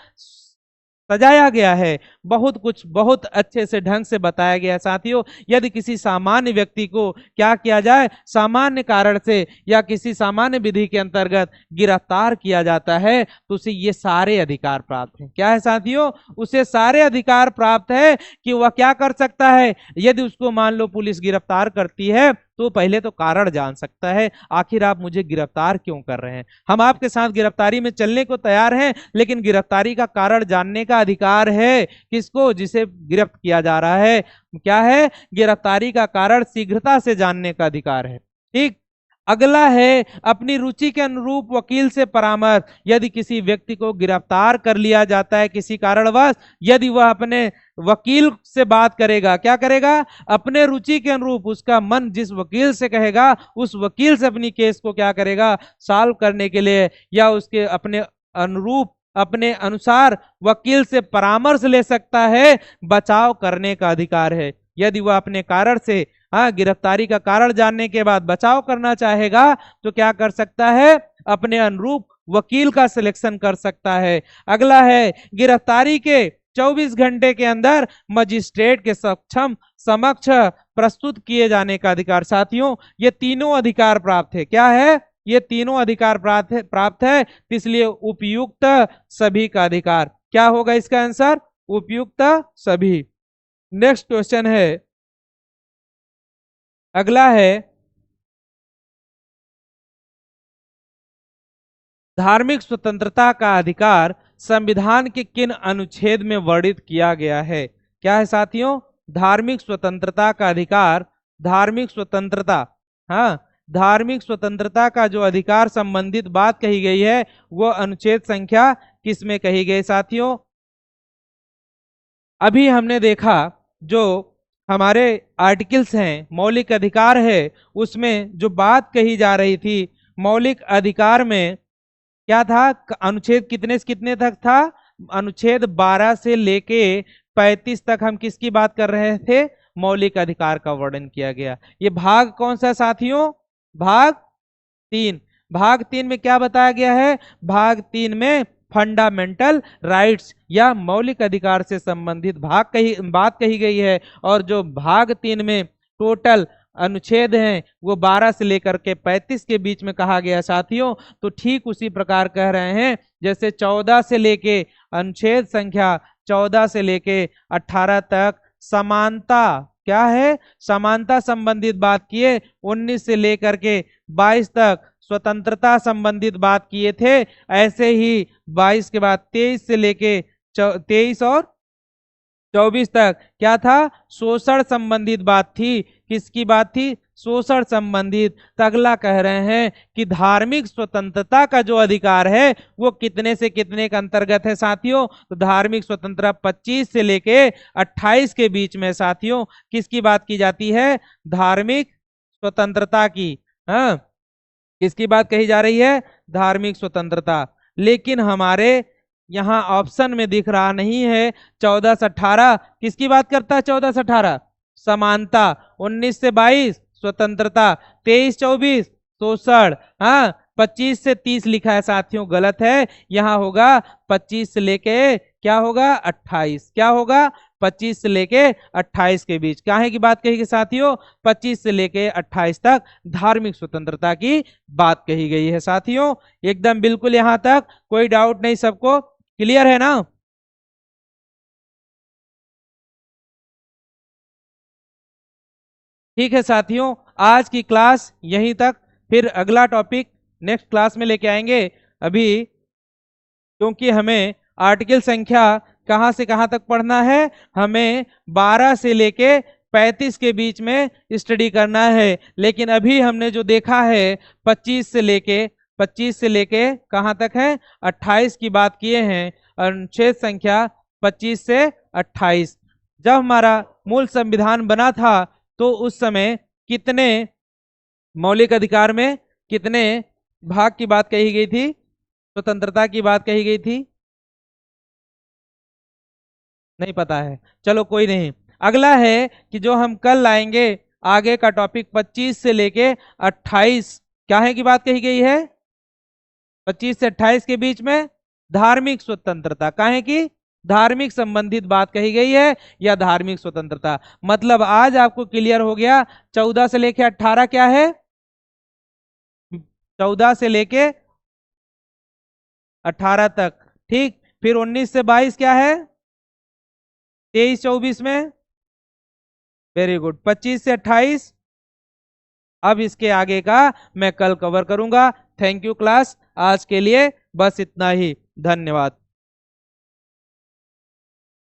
सजाया गया है, बहुत कुछ बहुत अच्छे से ढंग से बताया गया है साथियों। यदि किसी सामान्य व्यक्ति को क्या किया जाए, सामान्य कारण से या किसी सामान्य विधि के अंतर्गत गिरफ्तार किया जाता है तो उसे ये सारे अधिकार प्राप्त हैं। क्या है साथियों, उसे सारे अधिकार प्राप्त है कि वह क्या कर सकता है, यदि उसको मान लो पुलिस गिरफ्तार करती है तो पहले तो कारण जान सकता है, आखिर आप मुझे गिरफ्तार क्यों कर रहे हैं। हम आपके साथ गिरफ्तारी में चलने को तैयार हैं लेकिन गिरफ्तारी का कारण जानने का अधिकार है किसको, जिसे गिरफ्त किया जा रहा है। क्या है, गिरफ्तारी का कारण शीघ्रता से जानने का अधिकार है। ठीक, अगला है अपनी रुचि के अनुरूप वकील से परामर्श। यदि किसी व्यक्ति को गिरफ्तार कर लिया जाता है किसी कारणवश, यदि वह अपने वकील से बात करेगा, क्या करेगा, अपने रुचि के अनुरूप उसका मन जिस वकील से कहेगा उस वकील से अपनी केस को क्या करेगा, सॉल्व करने के लिए या उसके अपने अनुरूप अपने अनुसार वकील से परामर्श ले सकता है, बचाव करने का अधिकार है। यदि वह अपने कारण से, हाँ, गिरफ्तारी का कारण जानने के बाद बचाव करना चाहेगा तो क्या कर सकता है, अपने अनुरूप वकील का सिलेक्शन कर सकता है। अगला है गिरफ्तारी के 24 घंटे के अंदर मजिस्ट्रेट के समक्ष प्रस्तुत किए जाने का अधिकार। साथियों ये तीनों अधिकार प्राप्त है। क्या है, ये तीनों अधिकार प्राप्त है, इसलिए उपयुक्त सभी का अधिकार। क्या होगा इसका आंसर, उपयुक्त सभी। नेक्स्ट क्वेश्चन है, अगला है धार्मिक स्वतंत्रता का अधिकार संविधान के किन अनुच्छेद में वर्णित किया गया है। क्या है साथियों, धार्मिक स्वतंत्रता का अधिकार, धार्मिक स्वतंत्रता, हाँ, धार्मिक स्वतंत्रता का जो अधिकार संबंधित बात कही गई है वो अनुच्छेद संख्या किस में कही गई साथियों। अभी हमने देखा जो हमारे आर्टिकल्स हैं, मौलिक अधिकार है, उसमें जो बात कही जा रही थी मौलिक अधिकार में क्या था, अनुच्छेद कितने से कितने तक था, अनुच्छेद 12 से लेके 35 तक हम किसकी बात कर रहे थे, मौलिक अधिकार का वर्णन किया गया। ये भाग कौन सा साथियों, भाग 3। भाग 3 में क्या बताया गया है, भाग 3 में फंडामेंटल राइट्स या मौलिक अधिकार से संबंधित बात कही गई है। और जो भाग 3 में टोटल अनुच्छेद हैं वो 12 से लेकर के 35 के बीच में कहा गया साथियों, तो ठीक उसी प्रकार कह रहे हैं जैसे 14 से लेके अनुच्छेद संख्या 14 से लेके 18 तक समानता क्या है, समानता संबंधित बात किए, 19 से लेकर के 22 तक स्वतंत्रता संबंधित बात किए थे। ऐसे ही 22 के बाद 23 से लेके 23 और 24 तक क्या था, शोषण संबंधित बात थी। किसकी बात थी, शोषण संबंधित। तो अगला कह रहे हैं कि धार्मिक स्वतंत्रता का जो अधिकार है वो कितने से कितने के अंतर्गत है साथियों, तो धार्मिक स्वतंत्रता 25 से लेके 28 के बीच में साथियों। किसकी बात की जाती है, धार्मिक स्वतंत्रता की। हाँ, किसकी बात कही जा रही है, धार्मिक स्वतंत्रता। लेकिन हमारे यहाँ ऑप्शन में दिख रहा नहीं है 14 से 18 किसकी बात करता है, 14 से 18 समानता, 19 से 22 स्वतंत्रता, 23-24 शोषण। हाँ, 25 से 30 लिखा है साथियों, गलत है। यहाँ होगा 25 से लेके क्या होगा 28, क्या होगा 25 से लेके 28 के बीच। काहे की बात कही गई साथियों, 25 से लेके 28 तक धार्मिक स्वतंत्रता की बात कही गई है साथियों। एकदम बिल्कुल यहाँ तक कोई डाउट नहीं, सबको क्लियर है ना। ठीक है साथियों, आज की क्लास यहीं तक, फिर अगला टॉपिक नेक्स्ट क्लास में लेके आएंगे। अभी क्योंकि हमें आर्टिकल संख्या कहाँ से कहाँ तक पढ़ना है, हमें 12 से लेके 35 के बीच में स्टडी करना है। लेकिन अभी हमने जो देखा है 25 से लेके कहाँ तक है, 28 की बात किए हैं। अनुच्छेद संख्या 25 से 28। जब हमारा मूल संविधान बना था तो उस समय कितने मौलिक अधिकार में कितने भाग की बात कही गई थी, स्वतंत्रता की बात कही गई थी, नहीं पता है। चलो कोई नहीं, अगला है कि जो हम कल लाएंगे आगे का टॉपिक 25 से लेके 28 क्या है की बात कही गई है, 25 से 28 के बीच में धार्मिक स्वतंत्रता, काहे की धार्मिक संबंधित बात कही गई है या धार्मिक स्वतंत्रता। मतलब आज आपको क्लियर हो गया 14 से लेके 18 क्या है, 14 से लेके 18 तक, ठीक। फिर 19 से 22 क्या है, 23-24 में, वेरी गुड, 25 से 28। अब इसके आगे का मैं कल कवर करूंगा। थैंक यू क्लास, आज के लिए बस इतना ही, धन्यवाद।